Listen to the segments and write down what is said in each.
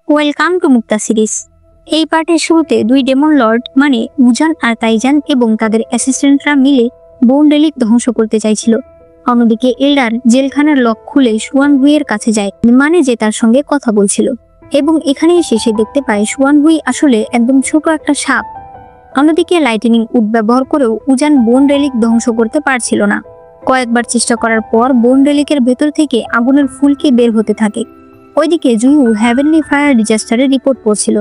Welcome to Mukta series. এই পার্টের শুরুতে দুই ডেমন লর্ড মানে উজান আর তাইজান এবং তাদের অ্যাসিস্ট্যান্টরা মিলে বোন রেলিক ধ্বংস করতে চাইছিল। অন্যদিকে এল্ডার জেলখানার লক খুলে সুয়ান হুইয়ের কাছে যায়, মানে যে তার সঙ্গে কথা বলছিল, এবং এখানে এসে সে দেখতে পায় সুয়ান হুই আসলে একদম ছোট একটা সাপ। অন্যদিকে লাইটেনিং উড ব্যবহার করেও উজান বোন রেলিক ধ্বংস করতে পারছিল না। কয়েকবার চেষ্টা করার পর বোন রেলিকের ভেতর থেকে আগুনের ফুলকি বের হতে থাকে। ওইদিকে জুয়ু হেভেনলি ফায়ার ডিজাস্টারের রিপোর্ট পড়ছিল,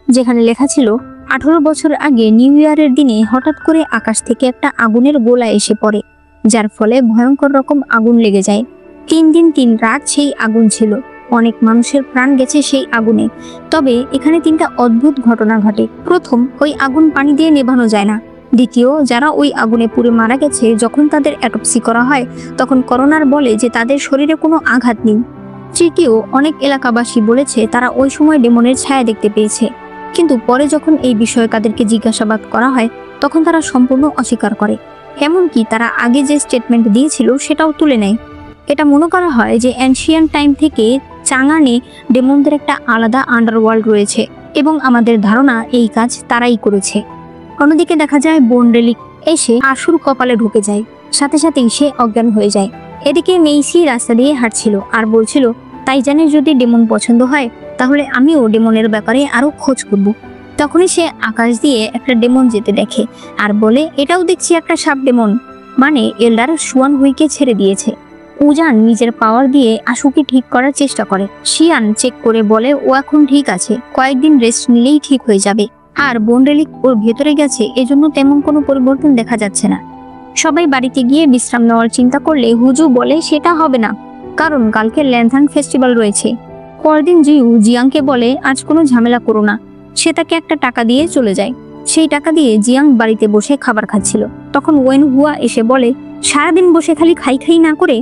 যেখানে লেখা ছিল 18 বছর আগে নিউ ইয়ারের দিনে হঠাৎ করে আকাশ থেকে একটা আগুনের গোলা এসে পড়ে, যার ফলে ভয়ঙ্কর রকম আগুন লেগে যায়। 3 দিন 3 রাত সেই আগুন ছিল। অনেক মানুষের প্রাণ গেছে সেই আগুনে। তবে এখানে 3টা অদ্ভুত ঘটনা ঘটে। প্রথম, ওই আগুন পানি দিয়ে নেভানো যায় না। দ্বিতীয়, যারা ওই আগুনে পুড়ে মারা গেছে যখন তাদের অ্যাটপসি করা হয় তখন করোনার বলে যে তাদের শরীরে কোনো আঘাত নেই। তৃতীয়, অনেক এলাকাবাসী বলেছে তারা ওই সময় ডেমনের ছায়া দেখতে পেয়েছে, কিন্তু পরে যখন এই বিষয়ে তাদেরকে জিজ্ঞাসাবাদ করা হয় তখন তারা সম্পূর্ণ অস্বীকার করে। এমনকি তারা আগে যে স্টেটমেন্ট দিয়েছিল সেটাও তুলে নেয়। এটা মনে করা হয় যে অ্যানশিয়ান টাইম থেকে চাঙানে ডেমনদের একটা আলাদা আন্ডারওয়ার্ল্ড রয়েছে এবং আমাদের ধারণা এই কাজ তারাই করেছে। অন্যদিকে দেখা যায় বোন রেলিক এসে আশুর কপালে ঢুকে যায়, সাথে সাথেই সে অজ্ঞান হয়ে যায়। এদিকে মেইসি রাস্তা দিয়ে হাঁটছিল আর বলছিল তাইজানের যদি ডেমন পছন্দ হয় তাহলে আমিও ডেমনের ব্যাপারে আরো খোঁজ করব। তখনই সে আকাশ দিয়ে একটা ডেমন যেতে দেখে আর বলে এটাও দেখছি একটা সাপ ডেমন, মানে এল্ডার সুয়ান হুইকে ছেড়ে দিয়েছে। উজান নিজের পাওয়ার দিয়ে আশুকে ঠিক করার চেষ্টা করে। শিয়ান চেক করে বলে ও এখন ঠিক আছে, কয়েকদিন রেস্ট নিলেই ঠিক হয়ে যাবে। আর বোন রেলিক ওর ভেতরে গেছে, এজন্য তেমন কোনো পরিবর্তন দেখা যাচ্ছে না। সবাই বাড়িতে গিয়ে বিশ্রাম নেওয়ার চিন্তা করলে হুজু বলে সেটা হবে না, কারণ কালকে ল্যান্থার্ন ফেস্টিভ্যাল রয়েছে। পরদিন জিউ জিয়াংকে বলে আজ কোনো ঝামেলা করো না। সে তাকে একটা টাকা দিয়ে চলে যায়। সেই টাকা দিয়ে জিয়াং বাড়িতে বসে খাবার খাচ্ছিল। তখন ওয়েন হুয়া এসে বলে সারাদিন বসে খালি খাই খাই না করে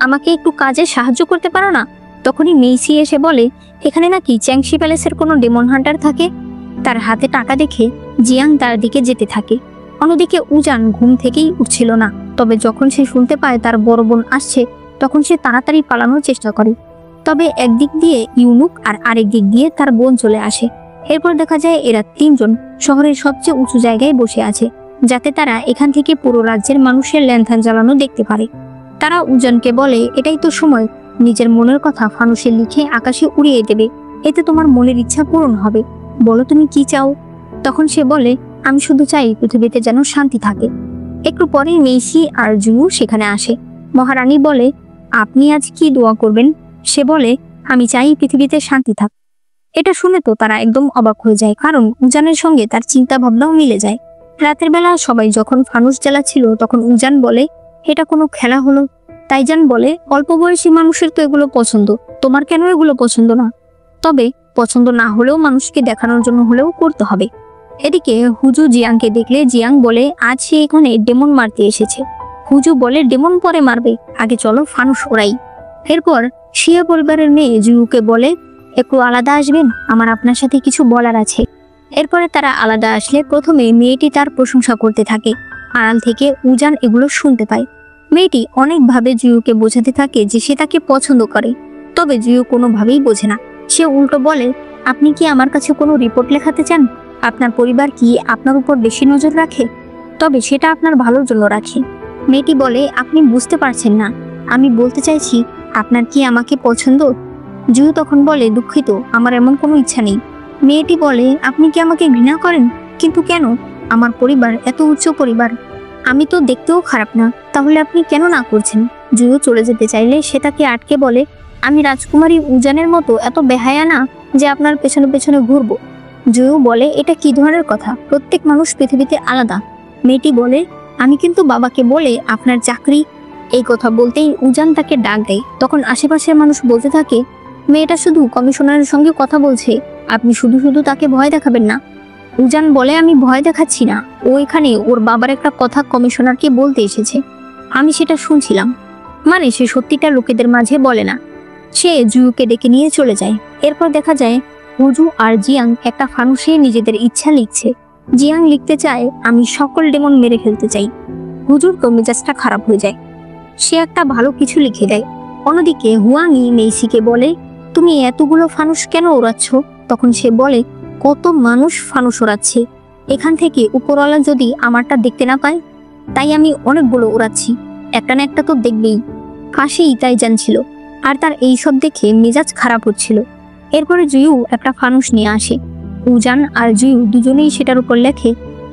আমাকে একটু কাজে সাহায্য করতে পারো না? তখনই মেইসি এসে বলে এখানে নাকি চ্যাংশি প্যালেসের কোনো ডেমন হান্টার থাকে। তার হাতে টাকা দেখে জিয়াং তার দিকে যেতে থাকে। অন্যদিকে উজান ঘুম থেকেই উঠছিল না, তবে যখন সে শুনতে পায় তার বড় বোন আসছে তখন সে তাড়াতাড়ি পালানোর চেষ্টা করে। তবে একদিক দিয়ে ইউনুক আর আরেক দিক দিয়ে তার বোন চলে আসে। এরপর দেখা যায় এরা 3 জন শহরের সবচেয়ে উঁচু জায়গায় বসে আছে, যাতে তারা এখান থেকে পুরো রাজ্যের মানুষের ল্যান্থার্ন জ্বালানো দেখতে পারে। তারা উজানকে বলে এটাই তো সময়, নিজের মনের কথা ফানুসে লিখে আকাশে উড়িয়ে দেবে, এতে তোমার মনের ইচ্ছা পূরণ হবে। বলো তুমি কি চাও? তখন সে বলে আমি শুধু চাই পৃথিবীতে যেন শান্তি থাকে। একটু পরেই মেইসি আর জুয়ু সেখানে আসে। মহারানী বলে আপনি আজ কি দোয়া করবেন? সে বলে আমি চাই পৃথিবীতে শান্তি থাক। এটা শুনে তো তারা একদম অবাক হয়ে যায়, কারণ উজানের সঙ্গে তার চিন্তা ভাবনাও মিলে যায়। রাতের বেলা সবাই যখন ফানুস জ্বালাচ্ছিল তখন উজান বলে এটা কোনো খেলা হলো? তাইজান বলে অল্প বয়সী মানুষের তো এগুলো পছন্দ, তোমার কেন এগুলো পছন্দ না? তবে পছন্দ না হলেও মানুষকে দেখানোর জন্য হলেও করতে হবে। এদিকে হুজু জিয়াংকে দেখলে জিয়াং বলে আজ সে এখানে ডেমন মারতে এসেছে। হুজু বলে ডেমন পরে মারবে, আগে চলো ফানুস ওড়াই। এরপর শিয়া পরিবারের মেয়ে জুয়ুকে বলে একটু আলাদা আসবেন, আমার আপনার সাথে কিছু বলার আছে। এরপরে তারা আলাদা আসলে প্রথমে মেয়েটি তার প্রশংসা করতে থাকে। আড়াল থেকে উজান এগুলো শুনতে পায়। মেয়েটি অনেকভাবে জুয়ুকে বোঝাতে থাকে যে সে তাকে পছন্দ করে, তবে জুয়ু কোনোভাবেই বোঝে না। সে উল্টো বলে আপনি কি আমার কাছে কোনো রিপোর্ট লেখাতে চান? আপনার পরিবার কি আপনার উপর বেশি নজর রাখে? তবে সেটা আপনার ভালোর জন্য রাখে। মেয়েটি বলে আপনি বুঝতে পারছেন না, আমি বলতে চাইছি আপনার কি আমাকে পছন্দ? জুয়ু তখন বলে দুঃখিত, আমার এমন কোনো ইচ্ছা নেই। মেয়েটি বলে আপনি কি আমাকে ঘৃণা করেন? কিন্তু কেন? আমার পরিবার এত উচ্চ পরিবার, আমি তো দেখতেও খারাপ না, তাহলে আপনি কেন না করছেন? জুয়ু চলে যেতে চাইলে সে তাকে আটকে বলে আমি রাজকুমারী উজানের মতো এত বেহায়া না যে আপনার পেছনে পেছনে ঘুরবো। জুয়ু বলে এটা কি ধরনের কথা, প্রত্যেক মানুষ পৃথিবীতে আলাদা। মেয়েটি বলে আমি কিন্তু বাবাকে বলে আপনার চাকরি। এই কথা বলতেই উজান তাকে ডাক দেয়। তখন আশেপাশের মানুষ বলতে থাকে মেয়েটা শুধু কমিশনারের সঙ্গে কথা বলছে, আপনি শুধু শুধু তাকে ভয় দেখাবেন না। উজান বলে আমি ভয় দেখাচ্ছি না, ও এখানে ওর বাবার একটা কথা কমিশনারকে বলতে এসেছে, আমি সেটা শুনছিলাম। মানে সে সত্যিটা লোকেদের মাঝে বলে না। সে জুয়ুকে ডেকে নিয়ে চলে যায়। এরপর দেখা যায় হুজু আর জিয়াং একটা ফানুসে নিজেদের ইচ্ছা লিখছে। জিয়াং লিখতে চায় আমি সকল ডেমন মেরে ফেলতে চাই। হুজুর তো মেজাজটা খারাপ হয়ে যায়, সে একটা ভালো কিছু লিখে দেয়। অন্যদিকে হুয়াংই মেইসিকে বলে তুমি এতগুলো ফানুস কেন ওড়াচ্ছ? তখন সে বলে, কত মানুষ ফানুস ওড়াচ্ছে, এখান থেকে উপরওয়ালা যদি আমারটা দেখতে না পায়, তাই আমি অনেকগুলো ওড়াচ্ছি, একটা না একটা তো দেখবেই। পাশেই তাইজান ছিল, আর তার এইসব দেখে মেজাজ খারাপ হচ্ছিল। এরপরে জুয়ু একটা ফানুস নিয়ে আসে। উজান আর জুয়ু দুজনেই সেটার উপর লেখে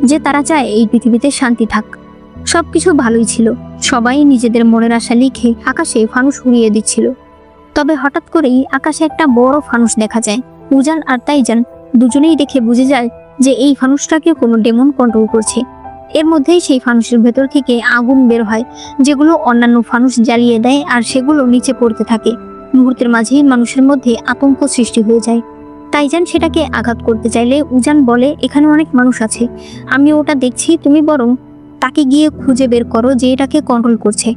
যে তারা চায় এই পৃথিবীতে শান্তি থাক। সবকিছু ভালোই ছিল, সবাই নিজেদের মনের আশা লিখে আকাশে ফানুস উড়িয়ে দিচ্ছিল। তবে হঠাৎ করেই আকাশে একটা বড় ফানুস দেখা যায়। উজান আর তাইজান দুজনেই দেখে বুঝে যায় যে এই ফানুসটাকে কোনো ডেমন কন্ট্রোল করছে। এর মধ্যেই সেই ফানুসের ভেতর থেকে আগুন বের হয়, যেগুলো অন্যান্য ফানুস জ্বালিয়ে দেয় আর সেগুলো নিচে পড়তে থাকে। মুহূর্তের মাঝেই মানুষের মধ্যে আতঙ্ক সৃষ্টি হয়ে যায়। তাইজান সেটাকে আঘাত করতে চাইলে উজান বলে, এখানে অনেক মানুষ আছে, আমি ওটা দেখছি, তুমি বরং তাকে গিয়ে খুঁজে বের করো যে এটাকে কন্ট্রোল করছে।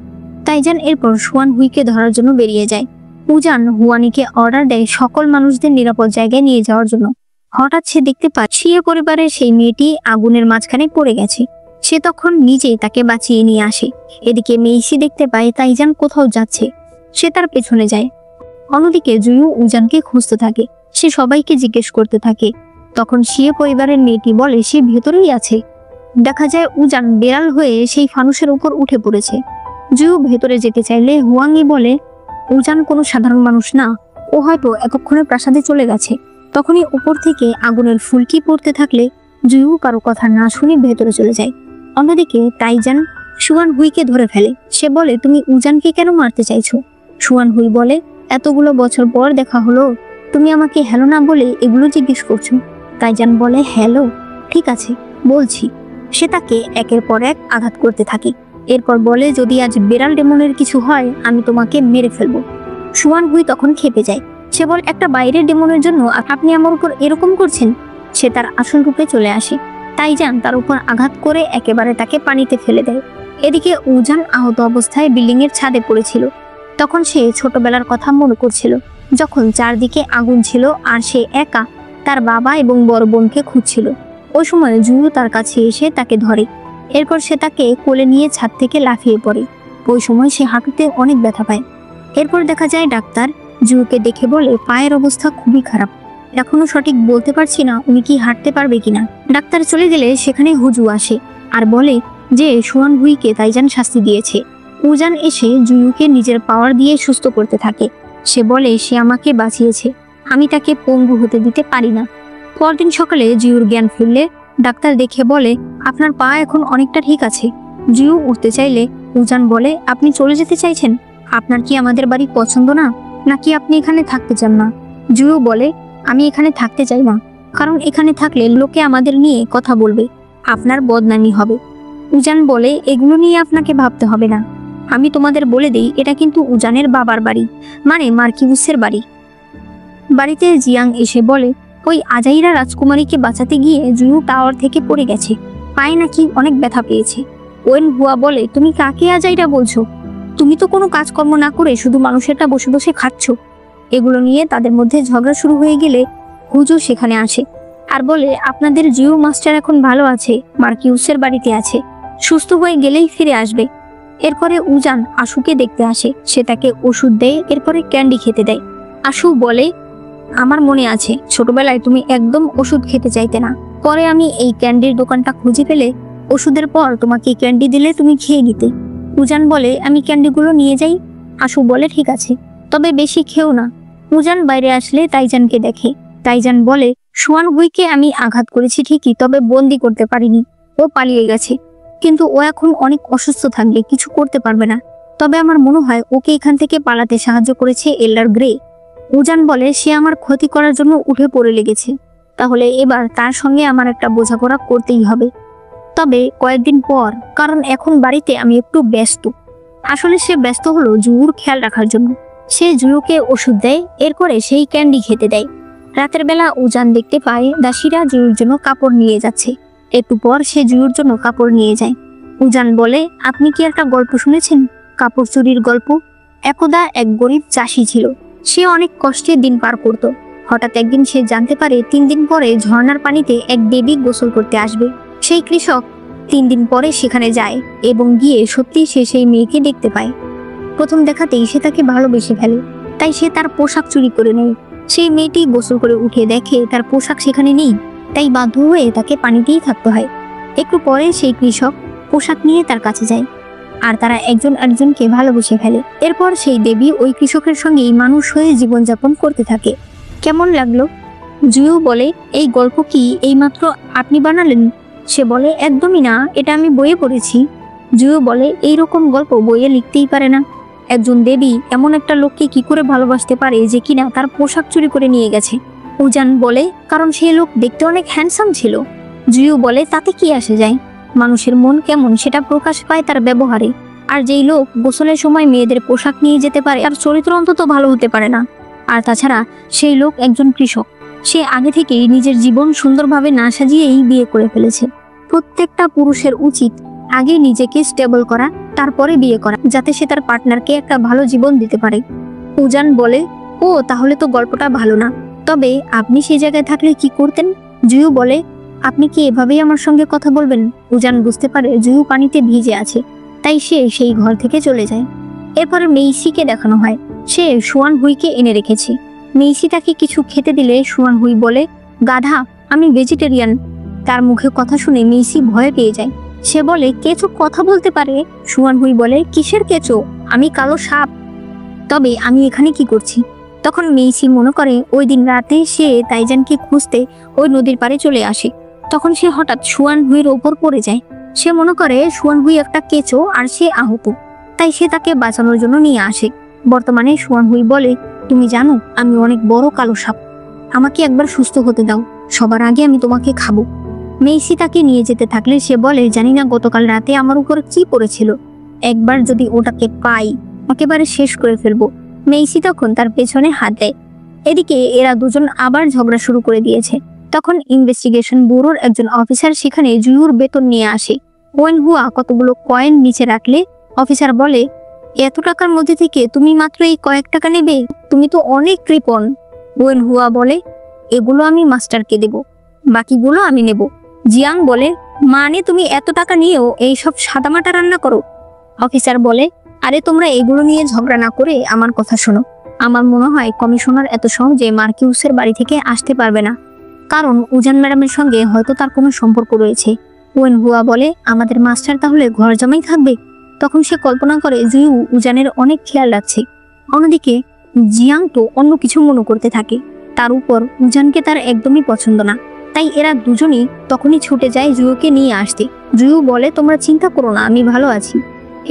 তাইজান এরপর সুয়ান হুইকে ধরার জন্য বেরিয়ে যায়। উজান হুয়ানিকে অর্ডার দেয় সকল মানুষদের নিরাপদ জায়গায় নিয়ে যাওয়ার জন্য। হঠাৎ সে দেখতে পায় শিয়ে পরিবারের সেই মেয়েটি আগুনের মাঝখানে পড়ে গেছে। সে তখন নিজেই তাকে বাঁচিয়ে নিয়ে আসে। এদিকে মেইসি দেখতে পায় তাইজান কোথাও যাচ্ছে, সে তার পেছনে যায়। অন্যদিকে জুয়ু উজানকে খুঁজতে থাকে, সে সবাইকে জিজ্ঞেস করতে থাকে। তখন শিয়ে পরিবারের মেয়েটি বলে সে ভেতরেই আছে। দেখা যায় উজান বেড়াল হয়ে সেই ফানুসের উপর উঠে পড়েছে। জুয়ু ভেতরে যেতে চাইলে হুয়াংই বলে, উজান কোনো সাধারণ মানুষ না, ও হয়তো এতক্ষণে প্রাসাদে চলে গেছে। তখনই উপর থেকে আগুনের ফুলকি পড়তে থাকলে জুয়ু কারো কথা না শুনে ভেতরে চলে যায়। অন্যদিকে তাইজান সুয়ান হুইকে ধরে ফেলে। সে বলে, তুমি উজানকে কেন মারতে চাইছো? সুয়ান হুই বলে, এতগুলো বছর পর দেখা হলো, তুমি আমাকে হ্যালো না বলে এগুলো জিজ্ঞেস করছো? তাইজান বলে, হ্যালো, ঠিক আছে, বলছি। সে তাকে একের পর এক আঘাত করতে থাকে। এরপর বলে, যদি আজ বেড়াল ডেমনের কিছু হয় আমি তোমাকে মেরে ফেলবো। সুয়ান হুই তখন খেপে যায়। সে বলে, একটা বাইরের ডেমনের জন্য আপনি আমার উপর এরকম করছেন? সে তার আসল রূপে চলে আসে। তাইজান তার উপর আঘাত করে একেবারে তাকে পানিতে ফেলে দেয়। এদিকে উজান আহত অবস্থায় বিল্ডিং এর ছাদে পড়েছিল। তখন সে ছোটবেলার কথা মনে করছিল, যখন চারদিকে আগুন ছিল আর সে একা তার বাবা এবং বড় বোনকে খুঁজছিল। ওই সময় জুয়ু তার কাছে এসে তাকে ধরে। এরপর সে তাকে কোলে নিয়ে ছাদ থেকে লাফিয়ে পড়ে। ওই সময় সে হাঁটুতে অনেক ব্যথা পায়। এরপর দেখা যায় ডাক্তার জুয়ুকে দেখে বলে, পায়ের অবস্থা খুবই খারাপ, এখনো সঠিক বলতে পারছি না উনি কি হাঁটতে পারবে কিনা। ডাক্তার চলে গেলে সেখানে হুজু আসে আর বলে যে সুয়ান হুইকে তাইজান শাস্তি দিয়েছে। উজান এসে জুয়ুকে নিজের পাওয়ার দিয়ে সুস্থ করতে থাকে। সে বলে, সে আমাকে বাঁচিয়েছে, আমি তাকে পঙ্গু হতে দিতে পারি না। পরদিন সকালে জুয়ুর জ্ঞান ফিরলে ডাক্তার দেখে বলে, আপনার পা এখন অনেকটা ঠিক আছে। জুয়ু উঠতে চাইলে উজান বলে, আপনি চলে যেতে চাইছেন? আপনার কি আমাদের বাড়ি পছন্দ না, নাকি আপনি এখানে থাকতে চান না? জুয়ু বলে, আমি এখানে থাকতে চাই না, কারণ এখানে থাকলে লোকে আমাদের নিয়ে কথা বলবে, আপনার বদনামি হবে। উজান বলে, এগুলো নিয়ে আপনাকে ভাবতে হবে না, আমি তোমাদের বলে দেই, এটা কিন্তু উজানের বাবার বাড়ি, মানে মার্কিউসের বাড়ি। বাড়িতে জিয়াং এসে বলে, ওই আজাইরা রাজকুমারীকে বাঁচাতে গিয়ে জুয়ু টাওয়ার থেকে পড়ে গেছে, পায়ে নাকি অনেক ব্যথা পেয়েছে। ওয়েন হুয়া বলে, তুমি কাকে আজাইরা বলছো? তুমি তো কোনো কাজকর্ম না করে শুধু মানুষেরটা বসে বসে খাচ্ছ। এগুলো নিয়ে তাদের মধ্যে ঝগড়া শুরু হয়ে গেলে হুজু সেখানে আসে আর বলে, আপনাদের জিও মাস্টার এখন ভালো আছে, মার্কিউসের বাড়িতে আছে, সুস্থ হয়ে গেলেই ফিরে আসবে। এরপরে উজান আশুকে দেখতে আসে, সে তাকে ওষুধ দেয়, এরপরে ক্যান্ডি খেতে দেয়। আশু বলে, আমার মনে আছে ছোটবেলায় তুমি একদম ওষুধ খেতে চাইতে না, পরে আমি এই ক্যান্ডির দোকানটা খুঁজে পেলে ওষুধের পর তোমাকে ক্যান্ডি দিলে তুমি খেয়ে নিতে। উজান বলে, আমি ক্যান্ডিগুলো নিয়ে যাই? আশু বলে, ঠিক আছে, তবে বেশি খেও না। উজান বাইরে আসলে তাইজানকে দেখে। তাইজান বলে, সুয়ান হুইকে আমি আঘাত করেছি ঠিকই, তবে বন্দি করতে পারিনি, ও পালিয়ে গেছে, কিন্তু ও এখন অনেক অসুস্থ থাকবে, কিছু করতে পারবে না, তবে আমার মনে হয় ওকে এখান থেকে পালাতে সাহায্য করেছে এল্ডার গ্রে। উজান বলে, সে আমার ক্ষতি করার জন্য উঠে পড়ে লেগেছে, তাহলে এবার তার সঙ্গে আমার একটা বোঝাপড়া করতেই হবে, তবে কয়েকদিন পর, কারণ এখন বাড়িতে আমি একটু ব্যস্ত। আসলে সে ব্যস্ত হলো জুয়ুর খেয়াল রাখার জন্য। সে জুয়ুকে ওষুধ দেয়, এরপরে সেই ক্যান্ডি খেতে দেয়। রাতের বেলা উজান দেখতে পায় দাসীরা জুয়ুর জন্য কাপড় নিয়ে যাচ্ছে। একটু পর সে জুয়ুর জন্য কাপড় নিয়ে যায়। উজান বলে, আপনি কি একটা গল্প শুনেছেন, কাপড় চুরির গল্প? একদা এক গরিব চাষি ছিল, সে অনেক কষ্টে দিন পার করত। হঠাৎ একদিন সে জানতে পারে 3 দিন পরে ঝর্ণার পানিতে এক দেবী গোসল করতে আসবে। সেই কৃষক 3 দিন পরে সেখানে যায় এবং গিয়ে সত্যি সে সেই মেয়েকে দেখতে পায়। প্রথম দেখাতেই সে তাকে ভালোবেসে ফেলে। তাই সে তার পোশাক চুরি করে নেয়। সেই মেয়েটি গোসল করে উঠে দেখে তার পোশাক সেখানে নেই, তাই বাধ্য হয়ে তাকে পানিতেই থাকতে হয়। একটু পরে সেই কৃষক পোশাক নিয়ে তার কাছে যায়, আর তারা একজন আরেকজনকে ভালোবেসে ফেলে। এরপর সেই দেবী ওই কৃষকের সঙ্গেই মানুষ হয়ে জীবনযাপন করতে থাকে। কেমন লাগলো? জুয়ো বলে, এই গল্প কি এইমাত্র আপনি বানালেন? সে বলে, একদমই না, এটা আমি বইয়ে পড়েছি। জুয়ো বলে, এইরকম গল্প বইয়ে লিখতেই পারে না। একজন দেবী এমন একটা লোককে কি করে ভালোবাসতে পারে যে কিনা তার পোশাক চুরি করে নিয়ে গেছে? উজান বলে, কারণ সেই লোক দেখতে অনেক হ্যান্ডসাম ছিল। জুয়ো বলে, তাতে কি আসে যায়? মানুষের মন কেমন সেটা প্রকাশ পায় তার ব্যবহারে। আর যেই লোক গোসলের সময় মেয়েদের পোশাক নিয়ে যেতে পারে তার চরিত্র অন্তত ভালো হতে পারে না। আর তাছাড়া সেই লোক একজন কৃষক, সে আগে থেকেই নিজের জীবন সুন্দরভাবে না সাজিয়েই বিয়ে করে ফেলেছে। প্রত্যেকটা পুরুষের উচিত আগে নিজেকে স্টেবল করা, তারপরে বিয়ে করা, যাতে সে তার পার্টনারকে একটা ভালো জীবন দিতে পারে। উজান বলে, ও তাহলে তো গল্পটা ভালো না, তবে আপনি সেই জায়গায় থাকলে কি করতেন? জুয়ো বলে, আপনি কি এভাবেই আমার সঙ্গে কথা বলবেন? উজান বুঝতে পারে জুয়ো পানিতে ভিজে আছে, তাই সে সেই ঘর থেকে চলে যায়। এরপরে মেইসিকে দেখানো হয়, সে সুয়ান হুইকে এনে রেখেছে। মেইসি তাকে কিছু খেতে দিলে সুয়ান হুই বলে, গাধা, আমি ভেজিটেরিয়ান। তার মুখে কথা শুনে মেইসি ভয় পেয়ে যায়। সে বলে, কেঁচো কথা বলতে পারে? সুয়ান হুই বলে, কিসের কেঁচো? আমি কালো সাপ। তবে আমি এখানে কি করছি? তখন মেইসি মনে করে ওই দিন রাতে সে তাইজানকে খুঁজতে ওই নদীর পাড়ে চলে আসে। তখন সে হঠাৎ সুয়ান হুইয়ের ওপর পড়ে যায়। সে মনে করে সুয়ান হুই একটা কেঁচো আর সে আহত, তাই সে তাকে বাঁচানোর জন্য নিয়ে আসে। বর্তমানে সুয়ান হুই বলে, তুমি জানো আমি অনেক বড় কালো সাপ, আমাকে একবার সুস্থ হতে দাও, সবার আগে আমি তোমাকে খাবো। মেইসি তাকে নিয়ে যেতে থাকলে সে বলে, জানি না গতকাল রাতে আমার উপর কি পড়েছিল, একবার যদি ওটাকে পাই একেবারে শেষ করে ফেলবো। মেইসি তখন তার পেছনে হাত দেয়। এদিকে এরা দুজন আবার ঝগড়া শুরু করে দিয়েছে। তখন ইনভেস্টিগেশন ব্যুরোর একজন অফিসার সেখানে জুয়ুর বেতন নিয়ে আসে। ওয়েন হুয়া কতগুলো কয়েন নিচে রাখলে অফিসার বলে, এত টাকার মধ্যে থেকে তুমি মাত্র এই কয়েক টাকা নেবে? তুমি তো অনেক কৃপণ। ওয়েন হুয়া বলে, এগুলো আমি মাস্টারকে দেব, বাকিগুলো আমি নেব। জিয়াং বলে, মানে তুমি এত টাকা নিয়েও এইসব সাদামাটা রান্না করো? অফিসার বলে, আরে তোমরা এগুলো নিয়ে ঝগড়া না করে আমার কথা শোনো। আমার মনে হয় কমিশনার এত সহজে মার্কিউসের বাড়ি থেকে আসতে পারবে না, কারণ উজান ম্যাডামের সঙ্গে হয়তো তার কোনো সম্পর্ক রয়েছে। ওয়েন হুয়া বলে, আমাদের মাস্টার তাহলে ঘর জামাই থাকবে? তখন সে কল্পনা করে জুয়ু উজানের অনেক খেয়াল রাখছে। অন্যদিকে জিয়াং তো অন্য কিছু মনে করতে থাকে। তার উপর উজানকে তার একদমই পছন্দ না, তাই এরা দুজনেই তখনই ছুটে যায় জুয়ুকে নিয়ে আসতে। জুয়ু বলে, তোমরা চিন্তা করো না, আমি ভালো আছি।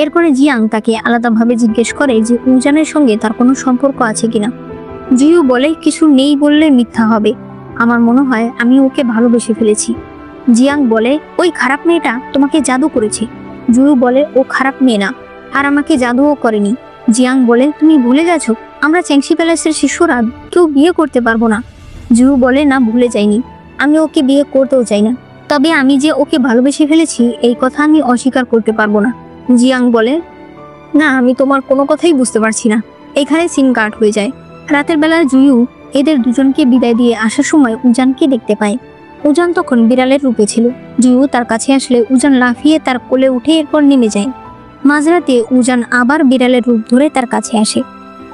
এরপরে জিয়াং তাকে আলাদাভাবে জিজ্ঞেস করে যে উজানের সঙ্গে তার কোনো সম্পর্ক আছে কিনা। জুয়ু বলে, কিছু নেই বললে মিথ্যা হবে, আমার মনে হয় আমি ওকে ভালোবেসে ফেলেছি। জিয়াং বলে, ওই খারাপ মেয়েটা তোমাকে জাদু করেছে। জুয়ু বলে, ও খারাপ মেয়ে না, আর আমাকে জাদুও করেনি। জিয়াং বলে, তুমি ভুলে গেছো আমরা চ্যাংশি প্যালেসের শিশুরা কেউ বিয়ে করতে পারবো না। জুয়ু বলে, না ভুলে যাইনি, আমি ওকে বিয়ে করতেও চাই না, তবে আমি যে ওকে ভালোবেসে ফেলেছি এই কথা আমি অস্বীকার করতে পারবো না। জিয়াং বলে, না আমি তোমার কোনো কথাই বুঝতে পারছি না। এখানে সিন কাট হয়ে যায়। রাতের বেলা জুয়ু এদের দুজনকে বিদায় দিয়ে আসার সময় উজানকে দেখতে পায়। উজান তখন বিড়ালের রূপে ছিল। জুয়ু তার কাছে আসলে উজান লাফিয়ে তার কোলে উঠে এরপর নেমে যায়। মাঝরাতে উজান আবার বিড়ালের রূপ ধরে তার কাছে আসে।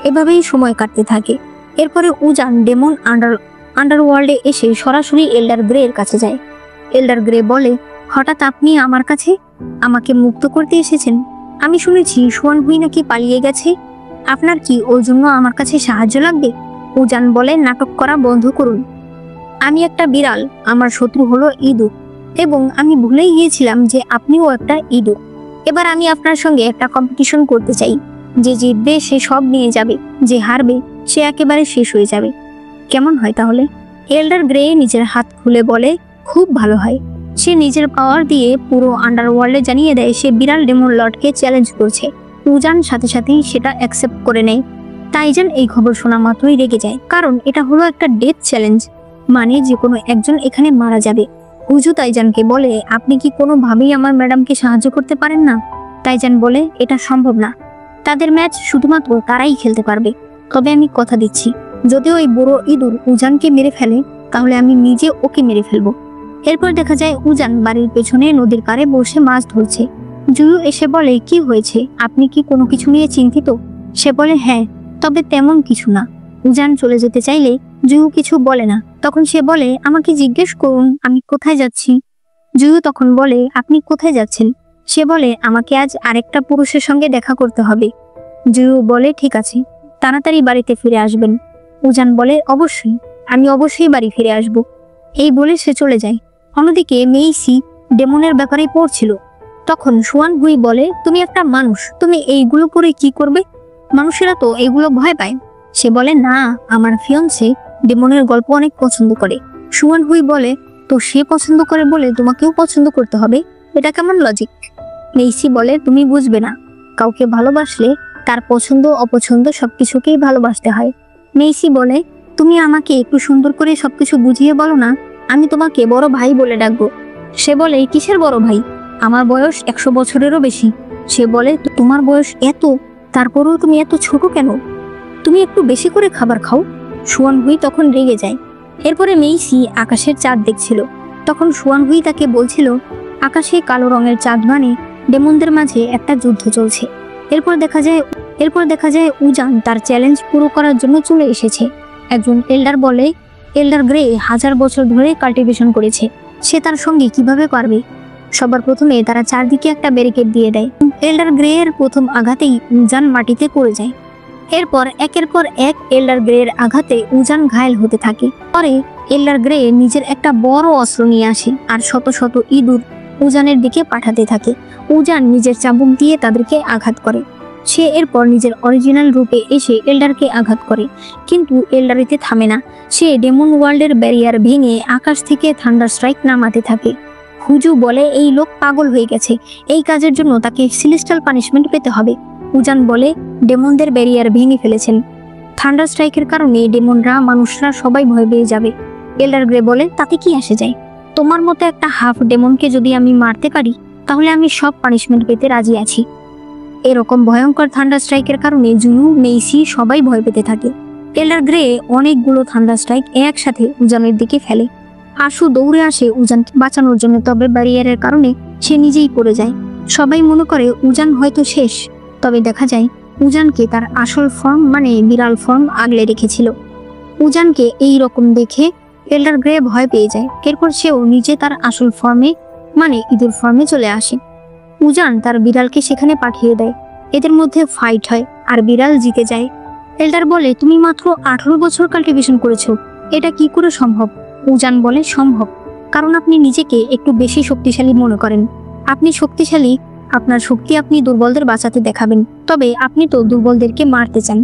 এভাবেই সময় কাটতে থাকে। এরপরে উজান ডেমন আন্ডারওয়ার্ল্ডে এসে সরাসরি এল্ডার গ্রে এর কাছে যায়। এল্ডার গ্রে বলে, হঠাৎ আপনি আমার কাছে আমাকে মুক্ত করতে এসেছেন? আমি শুনেছি সুয়ান হুই নাকি পালিয়ে গেছে, আপনার কি ওর জন্য আমার কাছে সাহায্য লাগবে? উজান বলে, নাটক করা বন্ধ করুন, আমি একটা বিড়াল, আমার শত্রু হলো ইঁদুর, এবং আমি ভুলেই গিয়েছিলাম যে আপনিও একটা ইঁদুর। এবার আমি আপনার সঙ্গে একটা কম্পিটিশন করতে চাই, যে জিতবে সে সব নিয়ে যাবে, যে হারবে সে একেবারে শেষ হয়ে যাবে। কেমন হয় তাহলে? এল্ডার গ্রে নিজের হাত খুলে বলে, খুব ভালো হয়। সে নিজের পাওয়ার দিয়ে পুরো আন্ডারওয়ার্ল্ডে জানিয়ে দেয় সে বিড়াল ডেমন লর্ডকে চ্যালেঞ্জ করছে। উজান সাথে সাথেই সেটা অ্যাকসেপ্ট করে নেয়। তাইজান এই খবর শোনা মাত্রই রেগে যায়, কারণ এটা হলো একটা ডেথ চ্যালেঞ্জ, মানে যে কোনো একজন এখানে মারা যাবে। উজু তাইজানকে বলে, আপনি কি কোনোভাবেই আমার ম্যাডামকে সাহায্য করতে পারেন না? তাইজান বলে, এটা সম্ভব না, তাদের ম্যাচ শুধুমাত্র তারাই খেলতে পারবে। তবে আমি কথা দিচ্ছি, যদি ওই বুড়ো ইঁদুর উজানকে মেরে ফেলে তাহলে আমি নিজে ওকে মেরে ফেলবো। এরপর দেখা যায় উজান বাড়ির পেছনে নদীর পাড়ে বসে মাছ ধরছে। জুয়ু এসে বলে, কি হয়েছে, আপনি কি কোনো কিছু নিয়ে চিন্তিত? সে বলে, হ্যাঁ, আমি একটা বিড়াল, আমার শত্রু হলো ইঁদুর, এবং আমি ভুলেই গিয়েছিলাম যে আপনিও একটা ইঁদুর। এবার আমি আপনার সঙ্গে একটা কম্পিটিশন করতে চাই, যে জিতবে সে সব নিয়ে যাবে, যে হারবে সে একেবারে শেষ হয়ে যাবে। কেমন হয় তাহলে? এল্ডার গ্রে নিজের হাত খুলে বলে, খুব ভালো হয়। সে নিজের পাওয়ার দিয়ে পুরো আন্ডারওয়ার্ল্ডে জানিয়ে দেয় সে বিড়াল ডেমন লর্ডকে চ্যালেঞ্জ করছে। উজান সাথে সাথেই সেটা অ্যাকসেপ্ট করে নেয়। তাইজান এই খবর শোনা মাত্রই রেগে যায়, কারণ এটা হলো একটা ডেথ চ্যালেঞ্জ, মানে যে কোনো একজন এখানে মারা যাবে। উজু তাইজানকে বলে, আপনি কি তবে তেমন কিছু না। উজান চলে যেতে চাইলে জুয়ু কিছু বলে না। তখন সে বলে, আমাকে জিজ্ঞেস করুন আমি কোথায় যাচ্ছি। জুয়ু তখন বলে, আপনি কোথায় যাচ্ছেন? সে বলে, আমাকে আজ আরেকটা পুরুষের সঙ্গে দেখা করতে হবে। জুয়ু বলে, ঠিক আছে, তাড়াতাড়ি বাড়িতে ফিরে আসবেন। উজান বলে, অবশ্যই, আমি অবশ্যই বাড়ি ফিরে আসব। এই বলে সে চলে যায়। অন্যদিকে মেইসি ডেমনের ব্যাপারে পড়ছিল। তখন সুয়ান হুই বলে, তুমি একটা মানুষ, তুমি এইগুলো পরে কি করবে? মানুষেরা তো এগুলো ভয় পায়। সে বলে, না, আমার ফিয়ন্সে ডেমনের গল্প অনেক পছন্দ করে। সুয়ান হুই বলে, তো সে পছন্দ করে বলে তোমাকেও পছন্দ করতে হবে? এটা কেমন লজিক? মেইসি বলে, তুমি বুঝবে না, কাউকে ভালোবাসলে তার পছন্দ অপছন্দ সবকিছুকেই ভালোবাসতে হয়। মেইসি বলে, তুমি আমাকে একটু সুন্দর করে সবকিছু বুঝিয়ে বলো না, আমি তোমাকে বড় ভাই বলে ডাকবো। সে বলে, কিসের বড় ভাই? আমার বয়স 100 বছরেরও বেশি। সে বলে, তোমার বয়স এত, তারপরেও তুমি এত ছোট কেন? তুমি একটু বেশি করে খাবার খাও। সুয়ান হুই তখন রেগে যায়। এরপরে মেইসি আকাশের চাঁদ দেখছিল। তখন সুয়ান হুই তাকে বলছিল, আকাশে কালো রঙের চাঁদ মানে ডেমনদের মাঝে একটা যুদ্ধ চলছে। এরপর দেখা যায় উজান তার চ্যালেঞ্জ পুরো করার জন্য চলে এসেছে। একজন এল্ডার বলে, এল্ডার গ্রে 1000 বছর ধরে কাল্টিভেশন করেছে, সে তার সঙ্গে কিভাবে পারবে? সবার প্রথমে তারা চারদিকে একটা ব্যারিকেড দিয়ে দেয়। এল্ডার গ্রে এর প্রথম আঘাতেই উজান মাটিতে পড়ে যায়। এরপর একের পর এক এল্ডার গ্রে এর আঘাতে উজান ঘায়েল হতে থাকে। পরে এল্ডার গ্রে নিজের একটা বড় অস্ত্র নিয়ে আসে আর শত শত ইঁদুর উজানের দিকে পাঠাতে থাকে। উজান নিজের চাবুক দিয়ে তাদেরকে আঘাত করে। সে এরপর নিজের অরিজিনাল রূপে এসে এল্ডারকে আঘাত করে, কিন্তু এল্ডার এতে থামে না। সে ডেমন ওয়ার্ল্ডের ব্যারিয়ার ভেঙে আকাশ থেকে থান্ডার স্ট্রাইক নামাতে থাকে। হুজু বলে, এই লোক পাগল হয়ে গেছে, এই কাজের জন্য তাকে সেলেস্টিয়াল পানিশমেন্ট পেতে হবে। উজান বলে, ডেমনদের ব্যারিয়ার ভেঙে ফেলেছেন, থান্ডার স্ট্রাইকের কারণে ডেমনরা মানুষরা সবাই ভয় পেয়ে যাবে। এল্ডার গ্রে বলে, তাতে কি আসে যায়? তোমার মতো একটা হাফ ডেমনকে যদি আমি মারতে পারি তাহলে আমি সব পানিশমেন্ট পেতে রাজি আছি। এরকম ভয়ঙ্কর থান্ডার স্ট্রাইকের কারণে জুয়ু, মেইসি সবাই ভয় পেতে থাকে। এল্ডার গ্রে অনেকগুলো থান্ডার স্ট্রাইক একসাথে উজানের দিকে ফেলে। আশু দৌড়ে আসে উজানকে বাঁচানোর জন্য, তবে ব্যারিয়ারের কারণে সে নিজেই পড়ে যায়। সবাই মনে করে উজান হয়তো শেষ, তবে দেখা যায় উজানকে তার আসল ফর্ম মানে বিড়াল ফর্ম আগলে রেখেছিল। উজানকে এই রকম দেখে এল্ডার গ্রে ভয় পেয়ে যায়। এরপর সেও নিজে তার আসল ফর্মে মানে ইঁদুর ফর্মে চলে আসে। উজান তার বিড়ালকে সেখানে পাঠিয়ে দেয়। এদের মধ্যে ফাইট হয় আর বিড়াল জিতে যায়। এল্ডার বলে, তুমি মাত্র 18 বছর কাল্টিভেশন করেছো, এটা কি করে সম্ভব? উজান বলে, সম্ভব, কারণ আপনি নিজেকে একটু বেশি শক্তিশালী মনে করেন। আপনি শক্তিশালী, আপনার শক্তি আপনি দুর্বলদের বাঁচাতে দেখাবেন, তবে আপনি তো দুর্বলদেরকে মারতে চান।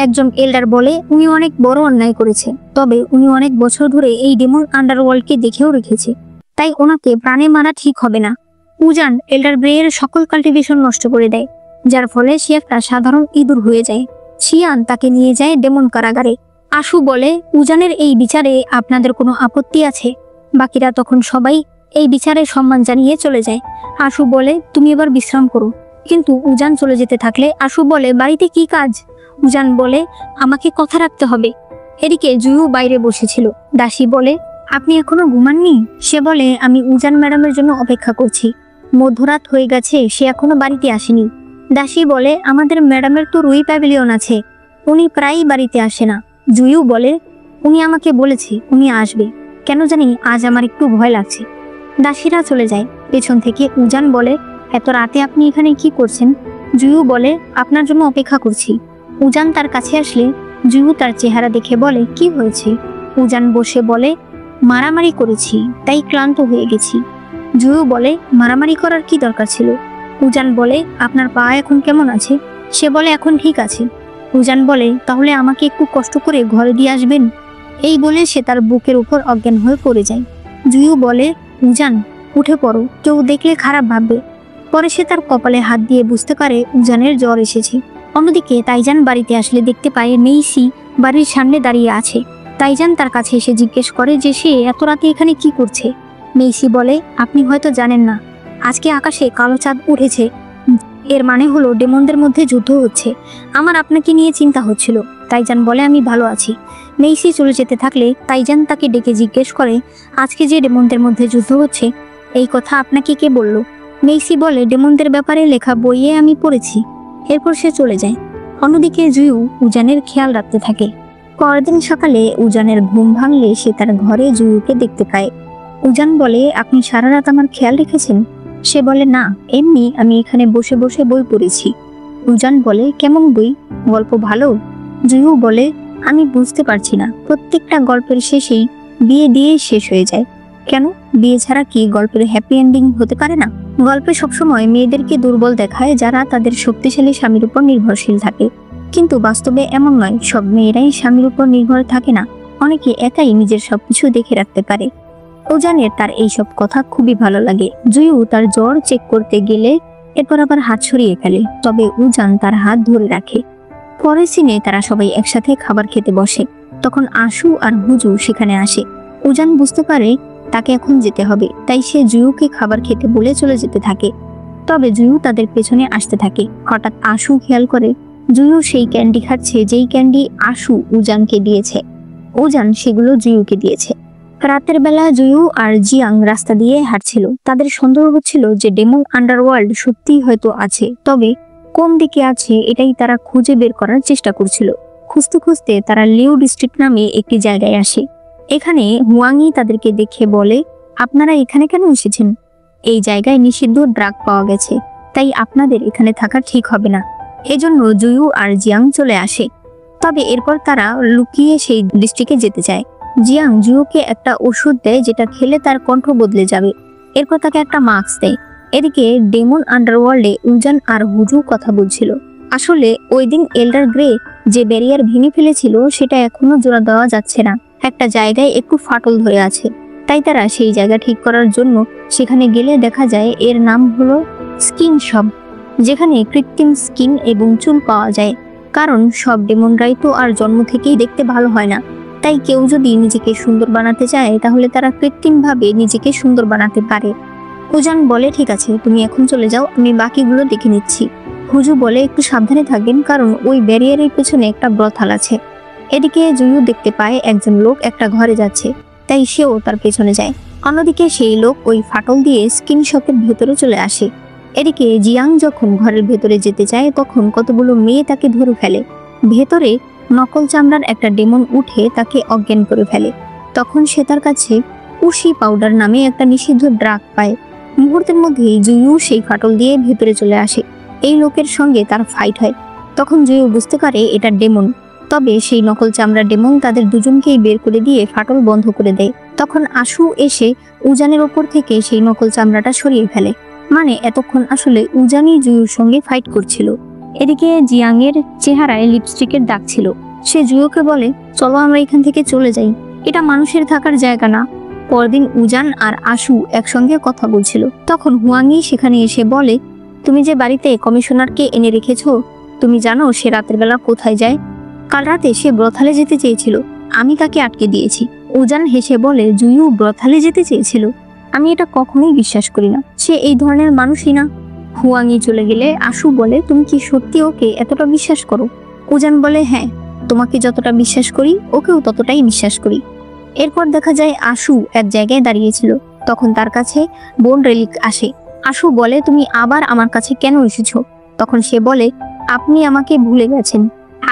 একজন এল্ডার বলে, উনি অনেক বড় অন্যায় করেছে, তবে উনি অনেক বছর ধরে এই ডেমন আন্ডারওয়ার্ল্ডকে দেখেও রেখেছে, তাই ওনাকে প্রাণে মারা ঠিক হবে না। উজান এল্ডার গ্রে এর সকল কাল্টিভেশন নষ্ট করে দেয়, যার ফলে সে একটা সাধারণ ইঁদুর হয়ে যায়। শিয়ান তাকে নিয়ে যায় ডেমন কারাগারে। আশু বলে, উজানের এই বিচারে আপনাদের কোনো আপত্তি আছে? বাকিরা তখন সবাই এই বিচারে সম্মান জানিয়ে চলে যায়। আশু বলে, তুমি এবার বিশ্রাম করো। কিন্তু উজান চলে যেতে থাকলে আশু বলে, বাড়িতে কি কাজ? উজান বলে, আমাকে কথা রাখতে হবে। এদিকে জুয়ু বাইরে বসেছিল। দাসী বলে, আপনি এখনো ঘুমাননি? সে বলে, আমি উজান ম্যাডামের জন্য অপেক্ষা করছি, মধ্যরাত হয়ে গেছে, সে এখনো বাড়িতে আসেনি। দাসী বলে, আমাদের ম্যাডামের তো রুই প্যাভিলিয়ন আছে, উনি প্রায়ই বাড়িতে আসে না। জুয়ু বলে, উনি আমাকে বলেছে উনি আসবে, কেন জানি আজ আমার একটু ভয় লাগছে। দাসীরা চলে যায়। পেছন থেকে উজান বলে, এত রাতে আপনি এখানে কি করছেন? জুয়ু বলে, আপনার জন্য অপেক্ষা করছি। উজান তার কাছে আসলে জুয়ু তার চেহারা দেখে বলে, কি হয়েছে? উজান বসে বলে, মারামারি করেছি, তাই ক্লান্ত হয়ে গেছি। জুয়ু বলে, মারামারি করার কি দরকার ছিল? উজান বলে, আপনার পা এখন কেমন আছে? সে বলে, এখন ঠিক আছে। উজান বলে, তাহলে আমাকে একটু কষ্ট করে ঘরে দিয়ে আসবেন। এই বলে সে তার বুকের উপর অজ্ঞান হয়ে পড়ে যায়। জুয়ু বলে, উজান উঠে পড়ো, কেউ দেখলে খারাপ ভাববে। পরে সে তার কপালে হাত দিয়ে বুঝতে পারে উজানের জ্বর এসেছে। অন্যদিকে তাইজান বাড়িতে আসলে দেখতে পায় মেইসি বাড়ির সামনে দাঁড়িয়ে আছে। তাইজান তার কাছে এসে জিজ্ঞেস করে যে সে এত রাতে এখানে কি করছে। মেইসি বলে, আপনি হয়তো জানেন না, আজকে আকাশে কালো চাঁদ উঠেছে, এর মানে হলো ডেমনদের মধ্যে যুদ্ধ হচ্ছে। আমার আপনাকে নিয়ে চিন্তা হচ্ছিল। তাইজান বলে, আমি ভালো আছি। মেইসি চলে যেতে থাকলে তাইজান তাকে ডেকে জিজ্ঞেস করে, আজকে যে ডেমনদের মধ্যে যুদ্ধ হচ্ছে এই কথা আপনাকে কে বলল? মেইসি বলে, ডেমনদের ব্যাপারে লেখা বইয়ে আমি পড়েছি। এরপর সে চলে যায়। অন্যদিকে জুয়ু উজানের খেয়াল রাখতে থাকে। পরদিন সকালে উজানের ঘুম ভাঙলে সে তার ঘরে জুয়ুকে দেখতে পায়। উজান বলে, আপনি সারা রাত আমার খেয়াল রেখেছেন? সে বলে, না, এমনি আমি এখানে বসে বসে বই পড়েছি। উজান বলে, কেমন বই? গল্প ভালো? জুয়ু বলে, আমি বুঝতে পারছি না, প্রত্যেকটা গল্পের শেষেই বিয়ে দিয়ে শেষ হয়ে যায়। কেন? বিয়ে ছাড়া কি গল্পের হ্যাপি এন্ডিং হতে পারে না? গল্পে সবসময় মেয়েদেরকে দুর্বল দেখায় যারা তাদের শক্তিশালী স্বামীর উপর নির্ভরশীল থাকে, কিন্তু বাস্তবে এমন নয়। সব মেয়েরাই স্বামীর উপর নির্ভর থাকে না, অনেকে একাই নিজের সবকিছু দেখে রাখতে পারে। উজানের তার এইসব কথা খুবই ভালো লাগে। জুয়ু তার জ্বর চেক করতে গেলে এরপর আবার হাত সরিয়ে ফেলে, তবে উজান তার হাত ধরে রাখে। পরের সিনে তারা সবাই একসাথে খাবার খেতে বসে। তখন আশু আর হুজু সেখানে আসে। উজান বুঝতে পারে তাকে এখন যেতে হবে, তাই সে জুয়ুকে খাবার খেতে বলে চলে যেতে থাকে। তবে জুয়ু তাদের পেছনে আসতে থাকে। হঠাৎ আশু খেয়াল করে জুয়ু সেই ক্যান্ডি খাচ্ছে যেই ক্যান্ডি আশু উজানকে দিয়েছে। উজান সেগুলো জুয়ুকে দিয়েছে। রাতের বেলা জুয়ু আর জিয়াং রাস্তা দিয়ে হাঁটছিল। তাদের সন্দেহ হচ্ছিল যে ডেমন আন্ডারওয়ার্ল্ড সত্যিই হয়তো আছে, তবে কোন দিকে আছে এটাই তারা খুঁজে বের করার চেষ্টা করছিল। খুঁজতে খুঁজতে তারা লিউ ডিস্ট্রিক্ট নামে একটি জায়গায় আসে। এখানে হুয়াংই তাদেরকে দেখে বলে, আপনারা এখানে কেন এসেছেন? এই জায়গায় নিষিদ্ধ ড্রাগ পাওয়া গেছে, তাই আপনাদের এখানে থাকা ঠিক হবে না। এজন্য জুয়ু আর জিয়াং চলে আসে। তবে এরপর তারা লুকিয়ে সেই ডিস্ট্রিক্টে যেতে চায়। জিয়াং জুয়ুকে একটা ওষুধ দেয় যেটা খেলে তার কণ্ঠ বদলে যাবে। এরপর তাকে একটা মাস্ক দেয়। এদিকে ডেমন আন্ডারওয়ার্ল্ডে উজান আর হুজু কথা বলছিল। আসলে ওই দিন এল্ডার গ্রে যে ব্যারিয়ার ভেঙে ফেলেছিল সেটা এখনো জোড়া দেওয়া যাচ্ছে না, একটা জায়গায় একটু ফাটল ধরে আছে। তাই তারা সেই জায়গা ঠিক করার জন্য সেখানে গেলে দেখা যায় এর নাম হলো স্কিন শপ, যেখানে কৃত্রিম স্কিন এবং চুল পাওয়া যায়। কারণ সব ডেমনরাই তো আর জন্ম থেকেই দেখতে ভালো হয় না, তাই কেউ যদি নিজেকে সুন্দর বানাতে চায় তাহলে তারা কৃত্রিমভাবে নিজেকে সুন্দর বানাতে পারে। উজান বলে, ঠিক আছে, তুমি এখন চলে যাও, আমি বাকিগুলো দেখে নিচ্ছি। হুজু বলে, একটু সাবধানে থাকবেন, কারণ ওই ব্যারিয়ারের পেছনে একটা ব্রথাল আছে। এদিকে জুয়ু দেখতে পায় একজন লোক একটা ঘরে যাচ্ছে, তাই সেও তার পেছনে যায়। অন্যদিকে সেই লোক ওই ফাটল দিয়ে স্কিন শপের ভেতরে চলে আসে। এদিকে জিয়াং যখন ঘরের ভেতরে যেতে চায় তখন কতগুলো মেয়ে তাকে ধরে ফেলে। ভেতরে নকল চামড়ার একটা ডেমন উঠে তাকে অজ্ঞান করে ফেলে। তখন সে তার কাছে উশি পাউডার নামে একটা নিষিদ্ধ ড্রাগ পায়। মুহূর্তের মধ্যেই জুয়ু সেই ফাটল দিয়ে ভেতরে চলে আসে। এই লোকের সঙ্গে তার ফাইট হয়। তখন জুয়ু বুঝতে পারে এটা ডেমন। তবে সেই নকল চামড়া ডেমন তাদের দুজনকেই বের করে দিয়ে ফাটল বন্ধ করে দেয়। তখন আশু এসে উজানের ওপর থেকে সেই নকল চামড়াটা সরিয়ে ফেলে। মানে এতক্ষণ আসলে উজানই জুয়ুর সঙ্গে ফাইট করছিল। এদিকে জিয়াং এর চেহারায় লিপস্টিকের দাগ ছিল। সে জুয়ুকে বলে, চলো আমরা এখান থেকে চলে যাই, এটা মানুষের থাকার জায়গা না। পরদিন উজান আর আশু একসঙ্গে কথা বলছিল। তখন হুয়াংই সেখানে এসে বলে, তুমি যে বাড়িতে কমিশনারকে এনে রেখেছো, তুমি জানো সে রাতের বেলা কোথায় যায়? কাল রাতে সে ব্রথালে যেতে চেয়েছিল, আমি তাকে আটকে দিয়েছি। উজান হেসে বলে, জুয়ু ব্রথালে যেতে চেয়েছিল? আমি এটা কখনোই বিশ্বাস করি না, সে এই ধরনের মানুষই না। হুয়াংই চলে গেলে আশু বলে, তুমি কি সত্যি ওকে এতটা বিশ্বাস করো? উজান বলে, হ্যাঁ, তোমাকে যতটা বিশ্বাস করি ওকেও ততটাই বিশ্বাস করি। এরপর দেখা যায় আশু এক জায়গায় দাঁড়িয়েছিল। তখন তার কাছে বোন রেলিক আসে। আশু বলে, তুমি আবার আমার কাছে কেন এসেছো? তখন সে বলে, আপনি আমাকে ভুলে গেছেন,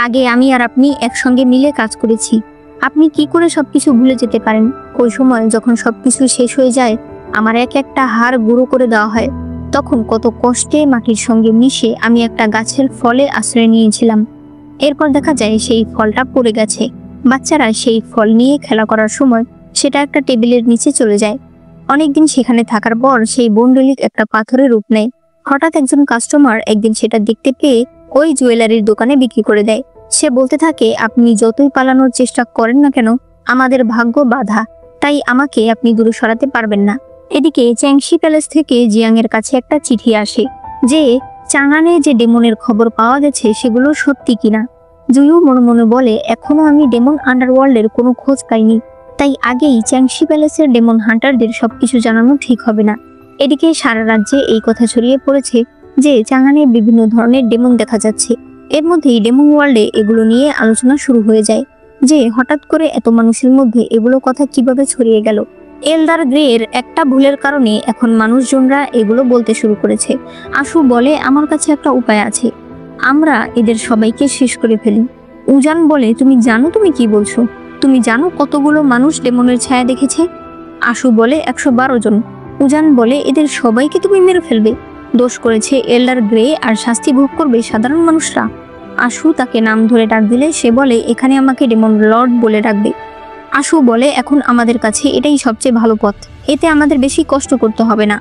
আগে আমি আর আপনি একসঙ্গে মিলে কাজ করেছি। আপনি কি করে সবকিছু ভুলে যেতে পারেন? ওই সময় যখন সবকিছু শেষ হয়ে যায়, আমার এক একটা হাড় গুঁড়ো করে দেওয়া হয়। তখন কত কষ্টে মাটির সঙ্গে মিশে আমি একটা গাছের ফলে আশ্রয় নিয়েছিলাম। এরপর দেখা যায় সেই ফলটা পড়ে গেছে। বাচ্চারা সেই ফল নিয়ে খেলা করার সময় সেটা একটা টেবিলের নিচে চলে যায়। অনেকদিন সেখানে থাকার পর সেই বোন রেলিক একটা পাথরের রূপ নেয়। হঠাৎ একজন কাস্টমার একদিন সেটা দেখতে পেয়ে ওই জুয়েলারির দোকানে বিক্রি করে দেয়। সে বলতে থাকে, আপনি যতই পালানোর চেষ্টা করেন না কেন, আমাদের ভাগ্য বাধা, তাই আমাকে আপনি দূরে সরাতে পারবেন না। এদিকে চ্যাংশি প্যালেস থেকে জিয়াং এর কাছে একটা চিঠি আসে যে চাঙানে যে ডেমনের খবর পাওয়া গেছে সেগুলো সত্যি কিনা। জুয়ু মনে মনে বলে, এখনো আমি ডেমন আন্ডারওয়ার্ল্ডের কোনো খোঁজ পাইনি, তাই আগেই চ্যাংশি প্যালেসের ডেমন হান্টারদের সবকিছু জানানো ঠিক হবে না। এদিকে সারা রাজ্যে এই কথা ছড়িয়ে পড়েছে যে চাঙানে বিভিন্ন ধরনের ডেমন দেখা যাচ্ছে। এর মধ্যেই ডেমন ওয়ার্ল্ডে এগুলো নিয়ে আলোচনা শুরু হয়ে যায় যে হঠাৎ করে এত মানুষের মধ্যে এগুলো কথা কিভাবে ছড়িয়ে গেল। এলদার গ্রের একটা ভুলের কারণে এখন মানুষজনরা এগুলো বলতে শুরু করেছে। আশু বলে, আমার কাছে একটা উপায় আছে। আমরা এদের সবাইকে শেষ করে ফেলি। উজান বলে, তুমি জানো তুমি কি বলছো? তুমি জানো কতগুলো মানুষ ডেমনের ছায়া দেখেছে? আশু বলে, 112 জন। উজান বলে, এদের সবাইকে তুমি মেরে ফেলবে? দোষ করেছে এল্ডার গ্রে আর শাস্তি ভোগ করবে সাধারণ মানুষরা। আশু তাকে নাম ধরে ডাক দিলে সে বলে, এখানে আমাকে ডেমন লর্ড বলে ডাকবে। আশু বলে, এখন আমাদের কাছে এটাই সবচেয়ে ভালো পথ, এতে আমাদের বেশি কষ্ট করতে হবে না।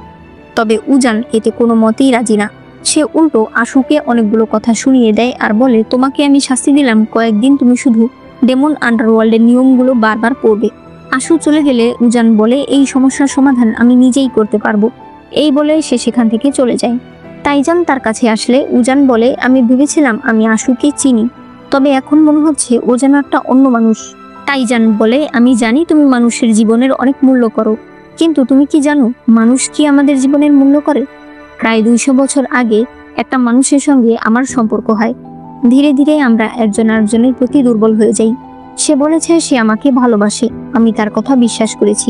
তবে উজান এতে কোনো মতেই রাজি না। সে উল্টো আশুকে অনেকগুলো কথা শুনিয়ে দেয় আর বলে, তোমাকে আমি শাস্তি দিলাম, কয়েকদিন তুমি শুধু ডেমন আন্ডারওয়ার্ল্ডের নিয়মগুলো বারবার পড়বে। আশু চলে গেলে উজান বলে, এই সমস্যার সমাধান আমি নিজেই করতে পারবো। এই বলে সে সেখান থেকে চলে যায়। তাইজান তার কাছে আসলে উজান বলে, আমি ভেবেছিলাম আমি আশুকে চিনি, তবে এখন মনে হচ্ছে ও যেন একটা অন্য মানুষ। তাইজান বলে, আমি জানি তুমি মানুষের জীবনের অনেক মূল্য করো, কিন্তু তুমি কি জানো মানুষ কি আমাদের জীবনের মূল্য করে? প্রায় 200 বছর আগে একটা মানুষের সঙ্গে আমার সম্পর্ক হয়। ধীরে ধীরে আমরা একজন আরেকজনের প্রতি দুর্বল হয়ে যাই। সে বলেছে সে আমাকে ভালোবাসে, আমি তার কথা বিশ্বাস করেছি।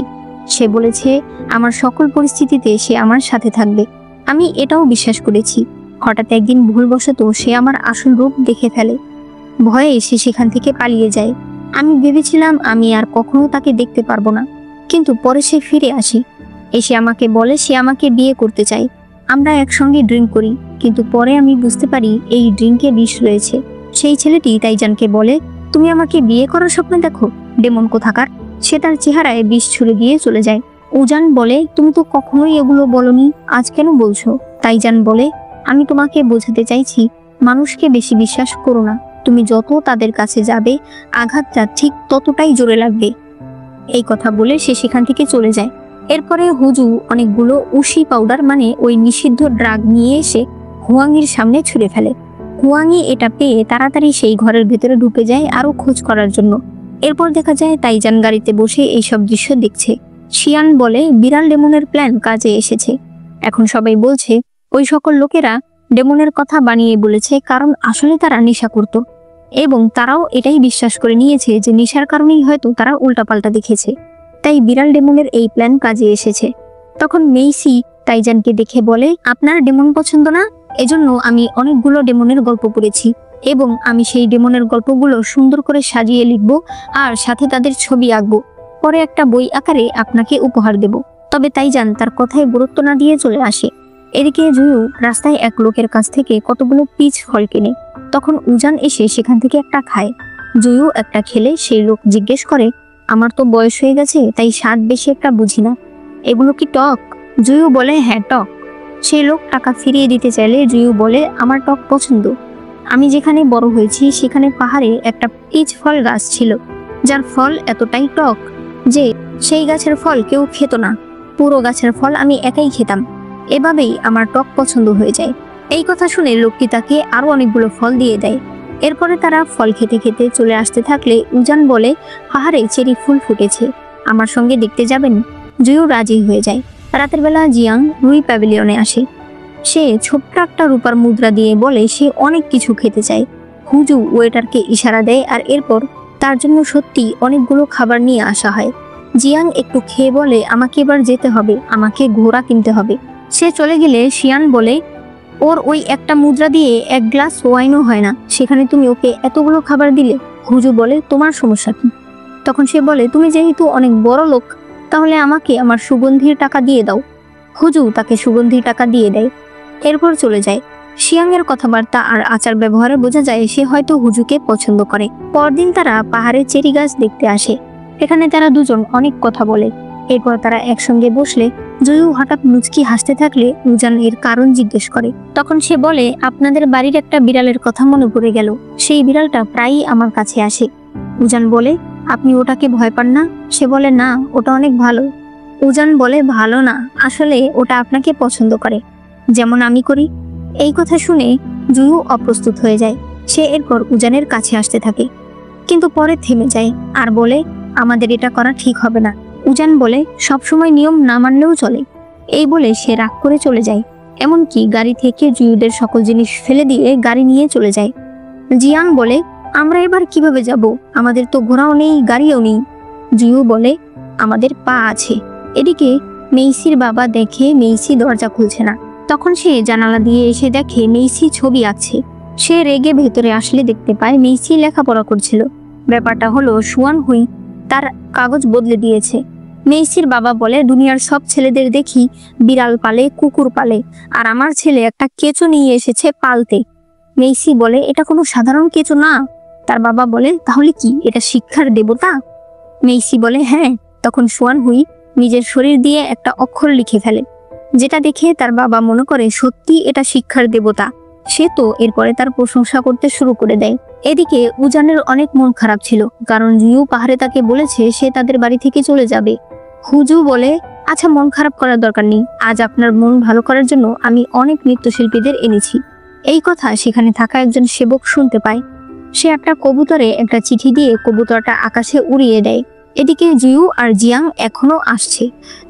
সে বলেছে আমার সকল পরিস্থিতিতে সে আমার সাথে থাকবে, আমি এটাও বিশ্বাস করেছি। হঠাৎ একদিন ভুলবশত সে আমার আসল রূপ দেখে ফেলে। ভয়ে সে সেখান থেকে পালিয়ে যায়। আমি ভেবেছিলাম আমি আর কখনো তাকে দেখতে পারবো না, কিন্তু পরে সে ফিরে আসে। এসে আমাকে বলে সে আমাকে বিয়ে করতে চায়। আমরা একসঙ্গে ড্রিঙ্ক করি, কিন্তু পরে আমি বুঝতে পারি এই ড্রিঙ্কে বিষ রয়েছে। সেই ছেলেটি তাইজানকে বলে, তুমি আমাকে বিয়ে করার স্বপ্ন দেখো, ডেমন কোথাকার। সে তার চেহারায় বিষ ছুড়ে দিয়ে চলে যায়। উজান বলে, তুমি তো কখনোই এগুলো বলনি, আজ কেন বলছো? তাইজান বলে, আমি তোমাকে বোঝাতে চাইছি মানুষকে বেশি বিশ্বাস করো না। তুমি যত তাদের কাছে যাবে আঘাতটা ঠিক ততটাই জোরে লাগবে। এই কথা বলে সে সেখান থেকে চলে যায়। এরপরে হুজু অনেকগুলো উশি পাউডার মানে ওই নিষিদ্ধ ড্রাগ নিয়ে এসে হুয়াংয়ের সামনে ছুঁড়ে ফেলে। হুয়াংই এটা পেয়ে তাড়াতাড়ি সেই ঘরের ভেতরে ঢুকে যায় আরো খোঁজ করার জন্য। এরপর দেখা যায় তাইজান গাড়িতে বসে এইসব দৃশ্য দেখছে। শিয়ান বলে, বিড়াল ডেমনের প্ল্যান কাজে এসেছে। এখন সবাই বলছে ওই সকল লোকেরা ডেমনের কথা বানিয়ে বলেছে, কারণ আসলে তারা নেশা করত এবং তারাও এটাই বিশ্বাস করে নিয়েছে যে নেশার কারণেই হয়তো তারা উল্টাপাল্টা দেখেছে, তাই বিড়াল ডেমনের এই প্ল্যান কাজে এসেছে। তখন মেইসি তাইজানকে দেখে বলে, আপনার ডেমন পছন্দ না? এজন্য আমি অনেকগুলো ডেমনের গল্প পড়েছি এবং আমি সেই ডেমনের গল্পগুলো সুন্দর করে সাজিয়ে লিখব আর সাথে তাদের ছবি আঁকবো। পরে একটা বই আকারে আপনাকে উপহার দেব। তবে তাইজান তার কথায় গুরুত্ব না দিয়ে চলে আসে। এদিকে জুয়ু রাস্তায় এক লোকের কাছ থেকে কতগুলো পিচ ফল কেনে। তখন উজান এসে সেখান থেকে একটা খায়। জুয়ু একটা খেলে সেই লোক জিজ্ঞেস করে, আমার তো বয়স হয়ে গেছে, তাই স্বাদ বেশি একটা বুঝি না, এগুলো কি টক? জুয়ু বলে, হ্যাঁ টক। সেই লোক টাকা ফিরিয়ে দিতে চাইলে জুয়ু বলে, আমার টক পছন্দ। আমি যেখানে বড় হয়েছি সেখানে পাহাড়ে একটা পিচ ফল গাছ ছিল, যার ফল এতটাই টক যে সেই গাছের ফল কেউ খেত না। পুরো গাছের ফল আমি একাই খেতাম। এভাবেই আমার টক পছন্দ হয়ে যায়। এই কথা শুনে লোকটি তাকে আরো অনেকগুলো ফল দিয়ে দেয়। এরপরে তারা ফল খেতে খেতে চলে আসতে থাকলে উজান বলে, পাহাড়ে চেরি ফুল ফুটেছে, আমার সঙ্গে দেখতে যাবেন? জুয়ু রাজি হয়ে যায়। রাতের বেলা জিয়াং রুই প্যাভিলিয়নে আসে। সে ছোট্ট একটা রূপার মুদ্রা দিয়ে বলে সে অনেক কিছু খেতে চায়। হুজু ওয়েটারকে ইশারা দেয় আর এরপর তার জন্য সত্যি অনেকগুলো খাবার নিয়ে আসা হয়। জিয়াং একটু খেয়ে বলে, আমাকে এবার যেতে হবে, আমাকে ঘোড়া কিনতে হবে। সে চলে গেলে শিয়ান বলে, ওর ওই একটা মুদ্রা দিয়ে এক গ্লাস ওয়াইনও হয় না, সেখানে তুমি ওকে এতগুলো খাবার দিলে। হুজু বলে, তোমার সমস্যা কি? তখন সে বলে, তুমি যেহেতু অনেক বড় লোক, তাহলে আমাকে আমার সুগন্ধির টাকা দিয়ে দাও। হুজু তাকে সুগন্ধির টাকা দিয়ে দেয়। এরপর চলে যায়। শিয়াংয়ের কথাবার্তা আর আচার ব্যবহারে বোঝা যায় সে হয়তো হুজুকে পছন্দ করে। পরদিন তারা পাহাড়ের চেরি গাছ দেখতে আসে। এখানে তারা দুজন অনেক কথা বলে। এরপর তারা একসঙ্গে বসলে জয়ু হঠাৎ মুচকি হাসতে থাকলে উজান এর কারণ জিজ্ঞেস করে। তখন সে বলে, আপনাদের বাড়ির একটা বিড়ালের কথা মনে পড়ে গেল, সেই বিড়ালটা প্রায়ই আমার কাছে আসে। উজান বলে, আপনি ওটাকে ভয় পান না? সে বলে, না, ওটা অনেক ভালো। উজান বলে, ভালো না, আসলে ওটা আপনাকে পছন্দ করে, যেমন আমি করি। এই কথা শুনে জুয়ু অপ্রস্তুত হয়ে যায়। সে এরপর উজানের কাছে আসতে থাকে, কিন্তু পরে থেমে যায় আর বলে, আমাদের এটা করা ঠিক হবে না। উজান বলে, সবসময় নিয়ম না মানলেও চলে। এই বলে সে রাগ করে চলে যায়। এমনকি গাড়ি থেকে জুয়ুদের সকল জিনিস ফেলে দিয়ে গাড়ি নিয়ে চলে যায়। জিয়াং বলে, আমরা এবার কিভাবে যাব? আমাদের তো ঘোড়াও নেই, গাড়িও নেই। জুয়ু বলে, আমাদের পা আছে। এদিকে মেইসির বাবা দেখে মেইসি দরজা খুলছে না। তখন সে জানালা দিয়ে এসে দেখে মেইসি ছবি আঁকছে। সে রেগে ভেতরে আসলে দেখতে পায় মেইসি লেখাপড়া করছিল। ব্যাপারটা হলো সুয়ান হুই তার কাগজ বদলে দিয়েছে। মেইসির বাবা বলে, দুনিয়ার সব ছেলেদের দেখি বিড়াল পালে, কুকুর পালে, আর আমার ছেলে একটা কেঁচো নিয়ে এসেছে পালতে। মেইসি বলে, এটা কোনো সাধারণ কেঁচো না। তার বাবা বলে, তাহলে কি এটা শিক্ষার দেবতা? মেইসি বলে, হ্যাঁ। তখন সুয়ান হুই নিজের শরীর দিয়ে একটা অক্ষর লিখে ফেলে, যেটা দেখে তার বাবা মনে করে সত্যি এটা শিক্ষার দেবতা। সে তো এরপরে তার প্রশংসা করতে শুরু করে দেয়। এদিকে উজানের অনেক মন খারাপ ছিল, কারণ জিউ পাহাড়ে তাকে বলেছে সে তাদের বাড়ি থেকে চলে যাবে। হুজু বলে, আচ্ছা, মন খারাপ করার দরকার নেই, আজ আপনার মন ভালো করার জন্য আমি অনেক নৃত্যশিল্পীদের এনেছি। এই কথা সেখানে থাকা একজন সেবক শুনতে পায়। সে একটা কবুতরে একটা চিঠি দিয়ে কবুতরটা আকাশে উড়িয়ে দেয়। এদিকে জিউ আর জিয়াং এখনো আসছে।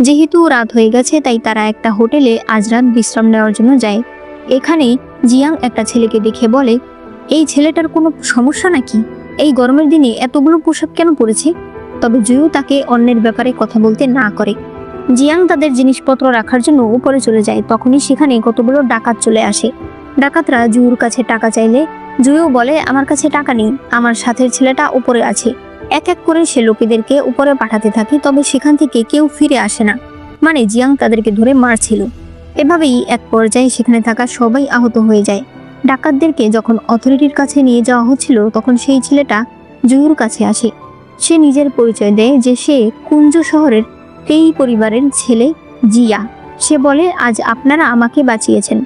যেহেতু রাত হয়ে গেছে তাই তারা একটা হোটেলে আজ রাত বিশ্রাম নেওয়ার জন্য যায়। এখানে জিয়াং একটা ছেলেকে দেখে বলে, এই ছেলেটার কোনো সমস্যা নাকি? এই গরমের দিনে এতগুলো পোশাক কেন পরেছে? তবে জিউ তাকে অন্যের ব্যাপারে কথা বলতে না করে। জিয়াং তাদের জিনিসপত্র রাখার জন্য উপরে চলে যায়। তখনই সেখানে কতগুলো ডাকাত চলে আসে। ডাকাতরা জিউর কাছে টাকা চাইলে জিউ বলে, আমার কাছে টাকা নেই, আমার সাথের ছেলেটা উপরে আছে। এক এক করে সে লোকেদেরকে উপরে পাঠাতে থাকে, তবে সেখান থেকে কেউ ফিরে আসে না। মানে জিয়াং তাদেরকে ধরে মারছিল। এভাবেই এক পর্যায়ে সেখানে থাকা সবাই আহত হয়ে যায়। ডাকাতদেরকে যখন অথরিটির কাছে নিয়ে যাওয়া হচ্ছিল তখন সেই ছেলেটা জুয়ুর কাছে আসে। সে নিজের পরিচয় দেয় যে সে কুঞ্জ শহরের এই পরিবারের ছেলে জিয়া। সে বলে, আজ আপনারা আমাকে বাঁচিয়েছেন,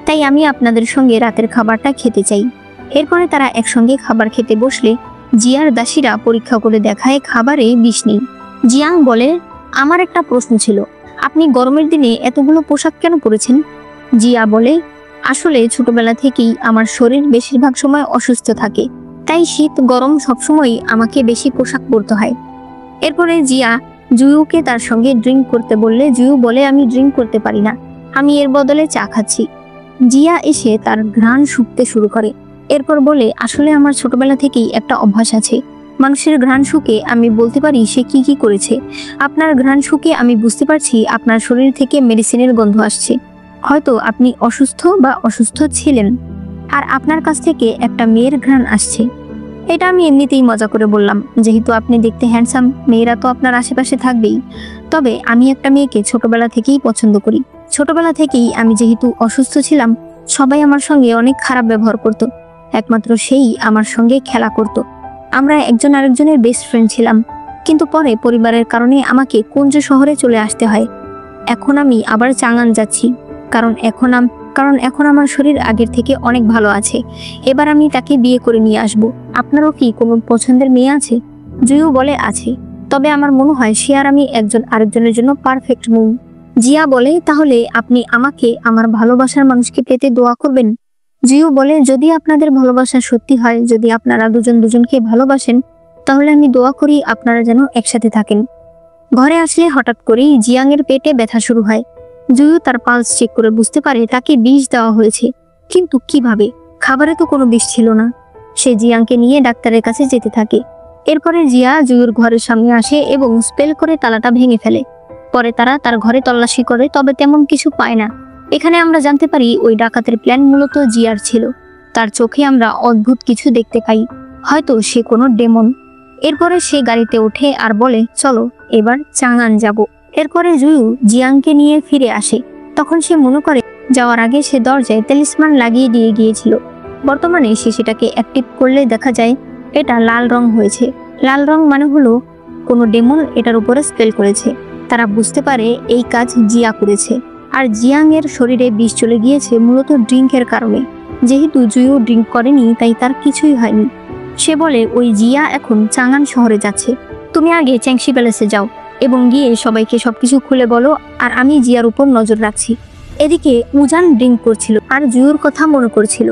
তাই আমি আপনাদের সঙ্গে রাতের খাবারটা খেতে চাই। এরপরে তারা একসঙ্গে খাবার খেতে বসলে জিয়ার দাসীরা পরীক্ষা করে দেখায় খাবারে বিষ নেই। জিয়াং বলে, আমার একটা প্রশ্ন ছিল, আপনি গরমের দিনে এতগুলো পোশাক কেন পরেছেন? জিয়া বলে, আসলে ছোটবেলা থেকেই আমার শরীর বেশিরভাগ সময় অসুস্থ থাকে, তাই শীত গরম সবসময় আমাকে বেশি পোশাক পরতে হয়। এরপরে জিয়া জুয়ুকে তার সঙ্গে ড্রিঙ্ক করতে বললে জুয়ু বলে, আমি ড্রিঙ্ক করতে পারি না, আমি এর বদলে চা খাচ্ছি। জিয়া এসে তার ঘ্রাণ শুঁকতে শুরু করে। এরপর বলে, আসলে আমার ছোটবেলা থেকেই একটা অভ্যাস আছে, মানুষের ঘ্রাণ শুকে আমি বলতে পারি সে কি কি করেছে। আপনার ঘ্রাণ শুকে আমি বুঝতে পারছি আপনার শরীর থেকে মেডিসিনের গন্ধ আসছে। হয়তো আপনি অসুস্থ বা অসুস্থ ছিলেন, আর আপনার কাছ থেকে একটা মেয়ের ঘ্রাণ আসছে। এটা আমি এমনিতেই মজা করে বললাম, যেহেতু আপনি দেখতে হ্যান্ডসাম, মেয়েরা তো আপনার আশেপাশে থাকবেই। তবে আমি একটা মেয়েকে ছোটবেলা থেকেই পছন্দ করি। ছোটবেলা থেকেই আমি যেহেতু অসুস্থ ছিলাম, সবাই আমার সঙ্গে অনেক খারাপ ব্যবহার করত, একমাত্র সেই আমার সঙ্গে খেলা করত। আমরা একজন আরেকজনের বেস্ট ফ্রেন্ড ছিলাম, কিন্তু পরে পরিবারের কারণে আমাকে কুঞ্জ শহরে চলে আসতে হয়। এখন আমি আবার চাঙ্গান যাচ্ছি, কারণ এখন আমার শরীর আগের থেকে অনেক ভালো আছে। এবার আমি তাকে বিয়ে করে নিয়ে আসব। আপনারও কি কোনো পছন্দের মেয়ে আছে? জুয়ু বলে, আছে, তবে আমার মনে হয় সে আর আমি একজন আরেকজনের জন্য পারফেক্ট মুন। জিয়া বলে, তাহলে আপনি আমাকে আমার ভালোবাসার মানুষকে পেতে দোয়া করবেন। জিউ বলে, যদি আপনাদের ভালোবাসা সত্যি হয়, যদি আপনারা দুজন দুজনকে ভালোবাসেন, তাহলে আমি দোয়া করি আপনারা যেন একসাথে থাকেন। ঘরে আসলে হঠাৎ করেই জিয়াং এর পেটে ব্যথা শুরু হয়। জুয়ু তার পালস চেক করে বুঝতে পারে তাকে বিষ দেওয়া হয়েছে, কিন্তু কিভাবে? খাবারে তো কোনো বিষ ছিল না। সে জিয়াংকে নিয়ে ডাক্তারের কাছে যেতে থাকে। এরপরে জিয়া জুয়ুর ঘরের সামনে আসে এবং স্পেল করে তালাটা ভেঙে ফেলে। পরে তারা তার ঘরে তল্লাশি করে, তবে তেমন কিছু পায় না। এখানে আমরা জানতে পারি ওই ডাকাতের প্ল্যান মূলত জিয়ার ছিল। তার চোখে আমরা অদ্ভুত কিছু দেখতে পাই, হয়তো সে কোনো ডেমন। এরপরে সে গাড়িতে ওঠে আর বলে, চলো এবার চাঙ্গান যাব। এরপরে জুয়ু জিয়াংকে নিয়ে ফিরে আসে। তখন সে মনে করে যাওয়ার আগে সে দরজায় তেলিসমান লাগিয়ে দিয়ে গিয়েছিল। বর্তমানে সে সেটাকে অ্যাক্টিভ করলে দেখা যায় এটা লাল রং হয়েছে। লাল রং মানে হলো কোনো ডেমন এটার উপরে স্পেল করেছে। তারা বুঝতে পারে এই কাজ জিয়া করেছে। আর জিয়াং এর শরীরে বিষ চলে গিয়েছে মূলত ড্রিঙ্কের কারণে। যেহেতু জুয়ু ড্রিঙ্ক করেনি তাই তার কিছুই হয়নি। সে বলে, ওই জিয়া এখন চাঙ্গান শহরে যাচ্ছে, তুমি আগে চ্যাংশি প্যালেসে যাও এবং গিয়ে সবাইকে সবকিছু খুলে বলো, আর আমি জিয়ার উপর নজর রাখছি। এদিকে উজান ড্রিঙ্ক করছিল আর জুয়ুর কথা মনে করছিল।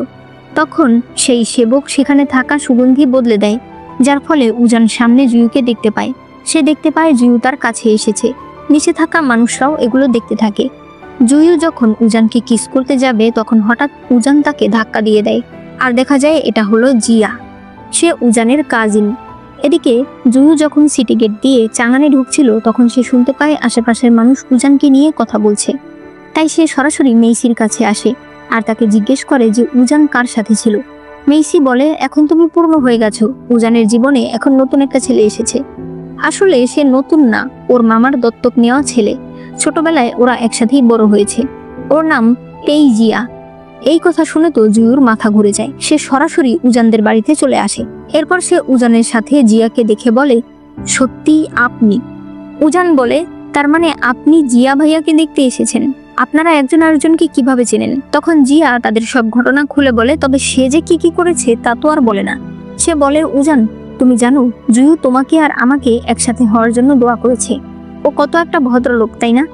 তখন সেই সেবক সেখানে থাকা সুগন্ধি বদলে দেয়, যার ফলে উজান সামনে জুয়ুকে দেখতে পায়। সে দেখতে পায় জুয়ু তার কাছে এসেছে। নিচে থাকা মানুষরাও এগুলো দেখতে থাকে। জুয়ু যখন উজানকে কিস করতে যাবে তখন হঠাৎ উজান তাকে ধাক্কা দিয়ে দেয়, আর দেখা যায় এটা হলো জিয়া। সে উজানের কাজিন। এদিকে জুয়ু যখন সিটি গেট দিয়ে চাঙ্গানে ঢুকছিল তখন সে শুনতে পায় আশেপাশের মানুষ উজানকে নিয়ে কথা বলছে। তাই সে সরাসরি মেইসির কাছে আসে আর তাকে জিজ্ঞেস করে যে উজান কার সাথে ছিল। মেইসি বলে, এখন তুমি পূর্ণ হয়ে গেছো। উজানের জীবনে এখন নতুন একটা ছেলে এসেছে। আসলে সে নতুন না, ওর মামার দত্তক নেওয়া ছেলে। ছোটবেলায় ওরা একসাথেই বড় হয়েছে। ওর নাম টেইজিয়া। এই কথা শুনে তো জুয়ুর মাথা ঘুরে যায়। সে সরাসরি উজানদের বাড়িতে চলে আসে। এরপর সে উজানের সাথে জিয়াকে দেখে বলে, সত্যি আপনি? উজান বলে, তার মানে আপনি জিয়া ভাইয়াকে দেখতে এসেছেন? আপনারা একজন আরেকজনকে কিভাবে চেনেন? তখন জিয়া তাদের সব ঘটনা খুলে বলে, তবে সে যে কি কি করেছে তা তো আর বলে না। সে বলে, উজান তুমি জানো জুয়ু তোমাকে আর আমাকে একসাথে হওয়ার জন্য দোয়া করেছে। ও কত একটা ভদ্রলোক, তাই না?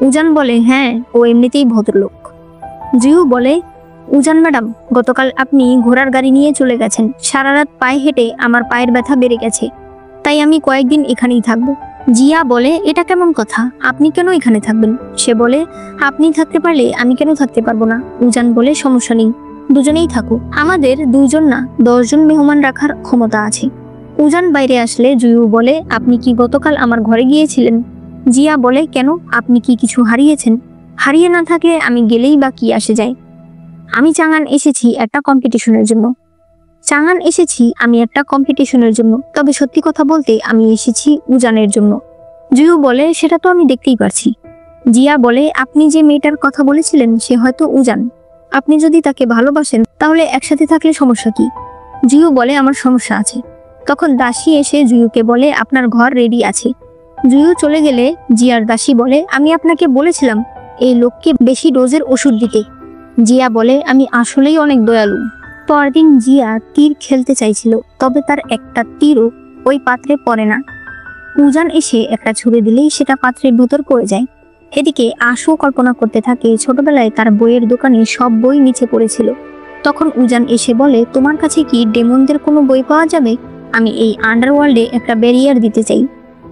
উজান বলে, হ্যাঁ, ও এমনিতেই ভদ্রলোক। জুয়ু বলে, উজান ম্যাডাম, গতকাল আপনি ঘোড়ার গাড়ি নিয়ে চলে গেছেন। সারা রাত পায়ে হেঁটে আমার পায়ের ব্যথা বেড়ে গেছে, তাই আমি কয়েকদিন এখানেই থাকবো। জিয়া বলে, এটা কেমন কথা? আপনি কেন এখানে থাকবেন? সে বলে, আপনি থাকতে পারলে আমি কেন থাকতে পারবো না? উজান বলে, সমস্যা নেই, দুজনেই থাকো। আমাদের 2 জন না 10 জন মেহমান রাখার ক্ষমতা আছে। উজান বাইরে আসলে জুয়ু বলে, আপনি কি গতকাল আমার ঘরে গিয়েছিলেন? জিয়া বলে, কেন, আপনি কি কিছু হারিয়েছেন? হারিয়ে না থাকলে আমি গেলেই বা কি আসে যায়? আমি চাঙান এসেছি একটা কম্পিটিশনের জন্য। চাঙান এসেছি আমি একটা কম্পিটিশনের জন্য, তবে সত্যি কথা বলতে আমি এসেছি উজানের জন্য। জুয়ু বলে, সেটা তো আমি দেখতেই পারছি। জিয়া বলে, আপনি যে মেয়েটার কথা বলেছিলেন সে হয়তো উজান। আপনি যদি তাকে ভালোবাসেন তাহলে একসাথে থাকলে সমস্যা কি? জুয়ু বলে, আমার সমস্যা আছে। তখন দাসী এসে জুয়ুকে বলে, আপনার ঘর রেডি আছে। জুয়ু চলে গেলে জিয়ার দাসী বলে, আমি আপনাকে বলেছিলাম এই লোককে বেশি ডোজের ওষুধ দিতে। জিয়া বলে, আমি আসলেই অনেক দয়ালু। পরদিন জিয়া তীর খেলতে চাইছিল, তবে তার একটা তীরও ওই পাত্রে পড়ে না। উজান এসে একটা ছুড়ে দিলেই সেটা পাত্রের ভিতর পড়ে যায়। এদিকে আশু কল্পনা করতে থাকে ছোটবেলায় তার বইয়ের দোকানে সব বই নিচে পড়েছিল। তখন উজান এসে বলে, তোমার কাছে কি ডেমনদের কোনো বই পাওয়া যাবে? আমি এই আন্ডারওয়ার্ল্ডে একটা ব্যারিয়ার দিতে চাই,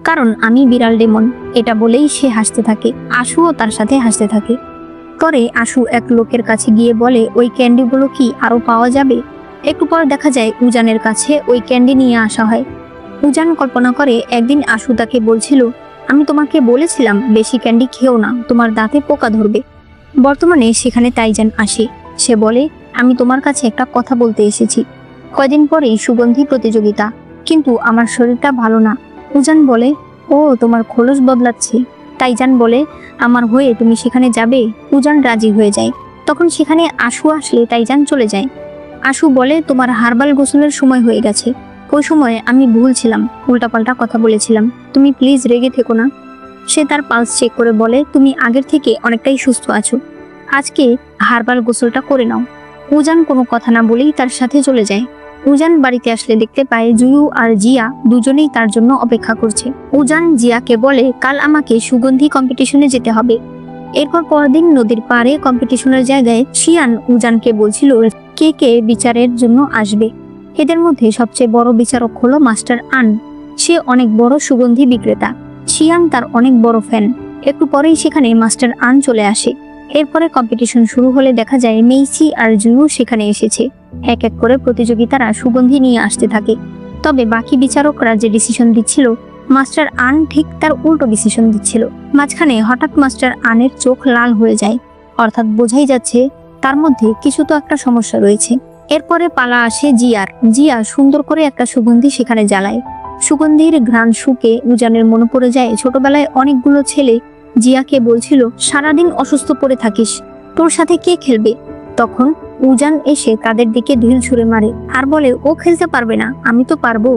কারণ আমি বিড়াল ডেমন। এটা বলেই সে হাসতে থাকে। আশুও তার সাথে হাসতে থাকে। পরে আশু এক লোকের কাছে গিয়ে বলে, ওই ক্যান্ডিগুলো কি আরো পাওয়া যাবে? একটু পর দেখা যায় উজানের কাছে ওই ক্যান্ডি নিয়ে আসা হয়। উজান কল্পনা করে একদিন আশু তাকে বলছিল, আমি তোমাকে বলেছিলাম বেশি ক্যান্ডি খেও না, তোমার দাঁতে পোকা ধরবে। বর্তমানে সেখানে তাইজান আসে। সে বলে, আমি তোমার কাছে একটা কথা বলতে এসেছি। কয়দিন পরেই সুগন্ধি প্রতিযোগিতা, কিন্তু আমার শরীরটা ভালো না। উজান বলে, ও তোমার খোলস বদলাচ্ছে। তাইজান বলে, আমার হয়ে তুমি সেখানে যাবে? উজান রাজি হয়ে যায়। তখন সেখানে আশু আসলে তাইজান চলে যায়। আশু বলে, তোমার হার্বাল গোসলের সময় হয়ে গেছে। ওই সময় আমি ভুল ছিলাম, উল্টাপাল্টা কথা বলেছিলাম, তুমি প্লিজ রেগে থেকো না। সে তার পালস চেক করে বলে, তুমি আগের থেকে অনেকটাই সুস্থ আছো, আজকে হার্বাল গোসলটা করে নাও। উজান কোনো কথা না বলেই তার সাথে চলে যায়। উজান বাড়িতে আসলে দেখতে পায় জুয়ু আর জিয়া দুজনেই তার জন্য অপেক্ষা করছে। উজান জিয়াকে বলে, কাল আমাকে সুগন্ধি কম্পিটিশনে যেতে হবে। এরপর পরদিন নদীর পাড়ে কম্পিটিশনের জায়গায় শিয়ান উজানকে বলছিল কে কে বিচারের জন্য আসবে। এদের মধ্যে সবচেয়ে বড় বিচারক হলো মাস্টার আন। সে অনেক বড় সুগন্ধি বিক্রেতা। শিয়ান তার অনেক বড় ফ্যান। একটু পরেই সেখানে মাস্টার আন চলে আসে। এরপরে কম্পিটিশন শুরু হলে দেখা যায় মেইসি আর জুয়ু সেখানে এসেছে। এক এক করে প্রতিযোগিতারা সুগন্ধি নিয়ে আসতে থাকে। তবে বাকি বিচারকরা যে ডিসিশন দিচ্ছিল, মাস্টার আন ঠিক তার উল্টো ডিসিশন দিচ্ছিল। মাঝখানে হঠাৎ মাস্টার আনের চোখ লাল হয়ে যায়, অর্থাৎ বোঝাই যাচ্ছে তার মধ্যে কিছু তো একটা সমস্যা রয়েছে। এরপরে পালা আসে জিয়ার। জিয়া সুন্দর করে একটা সুগন্ধি সেখানে জ্বালায়। সুগন্ধির ঘ্রাণ শুকে উজানের মনে পড়ে যায় ছোটবেলায় অনেকগুলো ছেলে জিয়াকে বলছিল, সারাদিন অসুস্থ পড়ে থাকিস, তোর সাথে কে খেলবে? তখন উজান এসে তাদের দিকে ঢিল ছুঁড়ে মারে আর বলে, ও খেলতে পারবে না, আমি তো পারবো।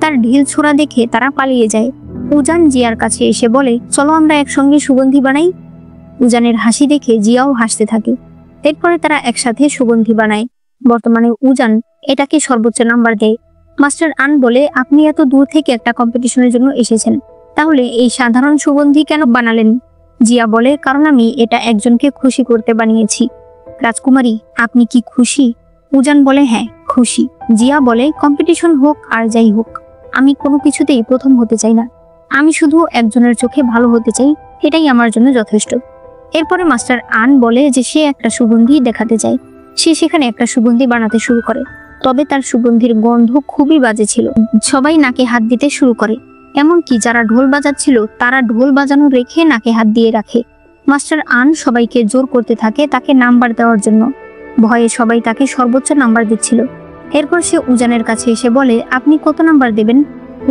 তার ঢিল ছোড়া দেখে তারা পালিয়ে যায়। উজান জিয়ার কাছে এসে বলে, চলো আমরা একসঙ্গে সুগন্ধি বানাই। উজানের হাসি দেখে জিয়াও হাসতে থাকে। এরপরে তারা একসাথে সুগন্ধি বানায়। বর্তমানে উজান এটাকে সর্বোচ্চ নাম্বার দেয়। মাস্টার আন বলে, আপনি এত দূর থেকে একটা কম্পিটিশনের জন্য এসেছেন, তাহলে এই সাধারণ সুগন্ধি কেন বানালেন? জিয়া বলে, কারণ আমি এটা একজনকে খুশি করতে বানিয়েছি। রাজকুমারী, আপনি কি খুশি? উজান বলে, হ্যাঁ খুশি। জিয়া বলে, কম্পিটিশন হোক আর যাই হোক, আমি কোনো কিছুতেই প্রথম হতে চাই না। আমি শুধু একজনের চোখে ভালো হতে চাই, এটাই আমার জন্য যথেষ্ট। এরপরে মাস্টার আন বলে যে সে একটা সুগন্ধি দেখাতে চায়। সে সেখানে একটা সুগন্ধি বানাতে শুরু করে। তবে তার সুগন্ধির গন্ধ খুবই বাজে ছিল। সবাই নাকে হাত দিতে শুরু করে, এমনকি যারা ঢোল বাজাচ্ছিল তারা ঢোল বাজানো রেখে নাকে হাত দিয়ে রাখে। মাস্টার আন সবাইকে জোর করতে থাকে তাকে নাম্বার দেওয়ার জন্য। ভয়ে সবাই তাকে সর্বোচ্চ নাম্বার দিচ্ছিল। এরপর সে উজানের কাছে এসে বলে, আপনি কত নাম্বার দেবেন?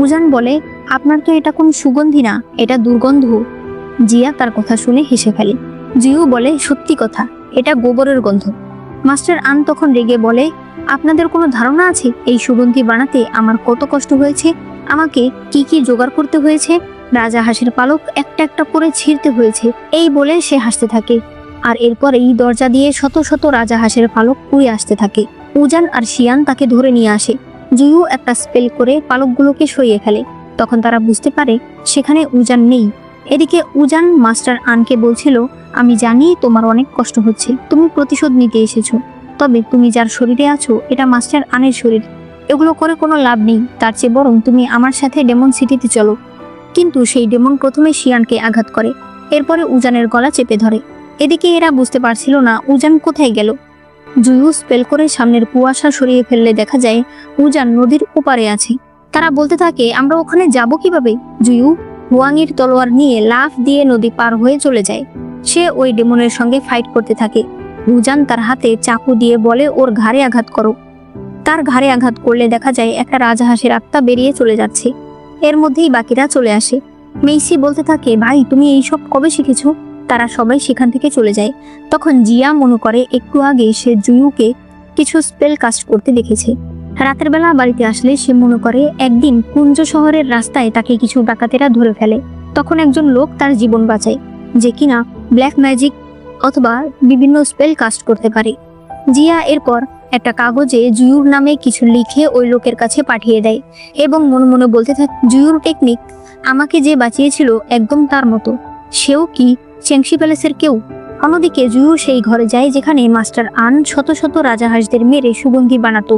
উজান বলে, আপনার তো এটা কোনো সুগন্ধি না, এটা দুর্গন্ধ। জিয়া তার কথা শুনে হেসে ফেলে। জিউ বলে, সত্যি কথা, এটা গোবরের গন্ধ। মাস্টার আন তখন রেগে বলে, আপনাদের কোনো ধারণা আছে এই সুগন্ধি বানাতে আমার কত কষ্ট হয়েছে? আমাকে কি কি জোগাড় করতে হয়েছে? রাজা হাঁসের পালক একটা একটা করে ছিঁড়তে হয়েছে। এই বলে সে হাসতে থাকে। আর এরপরেই দরজা দিয়ে শত শত রাজা হাঁসের পালক উড়ে আসতে থাকে। উজান আর শিয়ান তাকে ধরে নিয়ে আসে। জুয়ু একটা স্পেল করে পালকগুলোকে সরিয়ে ফেলে। তখন তারা বুঝতে পারে সেখানে উজান নেই। এদিকে উজান মাস্টার আনকে বলছিল, আমি জানি তোমার অনেক কষ্ট হচ্ছে, তুমি প্রতিশোধ নিতে এসেছো, তবে তুমি যার শরীরে আছো এটা মাস্টার আনের শরীর, এগুলো করে কোনো লাভ নেই, তার চেয়ে বরং তুমি আমার সাথে ডেমন সিটিতে চলো। কিন্তু সেই ডেমন প্রথমে শিয়ানকে আঘাত করে, এরপরে উজানের গলা চেপে ধরে। এদিকে এরা বুঝতে পারছিল না উজান কোথায় গেল। জুয়ু স্পেল করে সামনের কুয়াশা সরিয়ে ফেললে দেখা যায় উজান নদীর ওপারে আছে। তারা বলতে থাকে, আমরা ওখানে যাব কিভাবে? জুয়ু হুয়াংয়ের তলোয়ার নিয়ে লাফ দিয়ে নদী পার হয়ে চলে যায়। সে ওই ডেমনের সঙ্গে ফাইট করতে থাকে। উজান তার হাতে চাকু দিয়ে বলে, ওর ঘাড়ে আঘাত করো। তার ঘাড়ে আঘাত করলে দেখা যায় একটা রাজহাঁসের আত্মা বেরিয়ে চলে যাচ্ছে। এর মধ্যেই বাকিরা চলে আসে। মেইসি বলতে থাকে, ভাই তুমি এইসব কবে শিখেছো? তারা সবাই সেখান থেকে চলে যায়। তখন জিয়া মনে করে একটু আগে সে জুয়ুকে কিছু স্পেল কাস্ট করতে দেখেছে। রাতের বেলা বাড়িতে আসলে সে মনে করে একদিন কুঞ্জ শহরের রাস্তায় তাকে কিছু ডাকাতেরা ধরে ফেলে। তখন একজন লোক তার জীবন বাঁচায়, যে কিনা ব্ল্যাক ম্যাজিক অথবা বিভিন্ন স্পেল কাস্ট করতে পারে। জিয়া এরপর একটা কাগজে জুয়ুর নামে কিছু লিখে ওই লোকের কাছে পাঠিয়ে দেয় এবং মনে মনে বলতে থাকে, জুয়ুর টেকনিক, আমাকে যে বাঁচিয়েছিল একদম তার মতো, সেও কি চেংশি প্যালেসের কেউ? অন্যদিকে জুয়ু সেই ঘরে যায় যেখানে মাস্টার আন শত শত রাজাহাঁসদের মেরে সুগন্ধি বানাতো।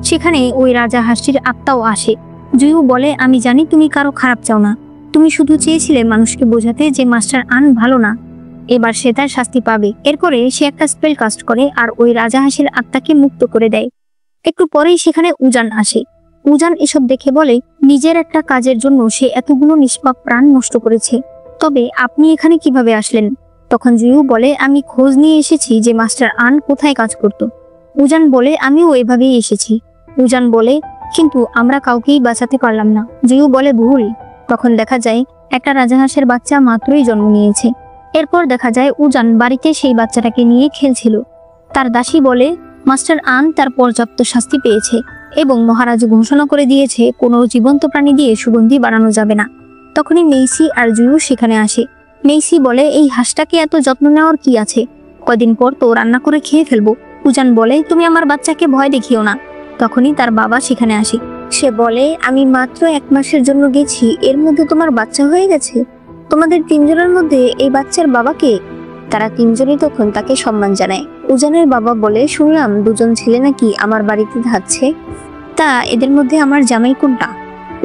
সেখানে ওই রাজাহাঁসটির আত্মাও আসে। জুয়ু বলে, আমি জানি তুমি কারো খারাপ চাও না, তুমি শুধু চেয়েছিলে মানুষকে বোঝাতে যে মাস্টার আন ভালো না। এবার সে তার শাস্তি পাবে। এরপরে সে একটা স্পেল কাস্ট করে আর ওই রাজাহাঁসের আত্মাকে মুক্ত করে দেয়। একটু পরেই সেখানে উজান আসে। উজান এসব দেখে বলে, নিজের একটা কাজের জন্য সে এতগুলো নিষ্পাপ প্রাণ নষ্ট করেছে, তবে আপনি এখানে কিভাবে আসলেন? তখন জুয়ু বলে, আমি খোঁজ নিয়ে এসেছি যে মাস্টার আন কোথায় কাজ করত। উজান বলে, আমিও এভাবেই এসেছি। উজান বলে, কিন্তু আমরা কাউকেই বাঁচাতে পারলাম না। জুয়ু বলে, ভুল। তখন দেখা যায় একটা রাজাহাঁসের বাচ্চা মাত্রই জন্ম নিয়েছে। এরপর দেখা যায় উজান বাড়িতে সেই বাচ্চাটাকে নিয়ে খেলছিল। তার দাসী বলে, মাস্টার আন তার পর্যাপ্ত শাস্তি পেয়েছে এবং মহারাজ ঘোষণা করে দিয়েছে কোনো জীবন্ত প্রাণী দিয়ে সুগন্ধি বানানো যাবে না। তখনই মেইসি আর জুয়ু সেখানে আসে। মেইসি বলে, এই হাঁসটাকে এত যত্ন নেওয়ার কি আছে, কদিন পর তো রান্না করে খেয়ে ফেলবো। উজান বলে, তুমি আমার বাচ্চাকে ভয় দেখিও না। তখনই তার বাবা সেখানে আসে। সে বলে, আমি মাত্র 1 মাসের জন্য গেছি, এর মধ্যে তোমার বাচ্চা হয়ে গেছে? তোমাদের 3 জনের মধ্যে এই বাচ্চার বাবাকে? তারা 3 জনই তখন তাকে সম্মান জানায়। উজানের বাবা বলে, শুনলাম 2 জন ছেলে নাকি আমার বাড়িতে থাকছে, তা এদের মধ্যে আমার জামাই কোনটা?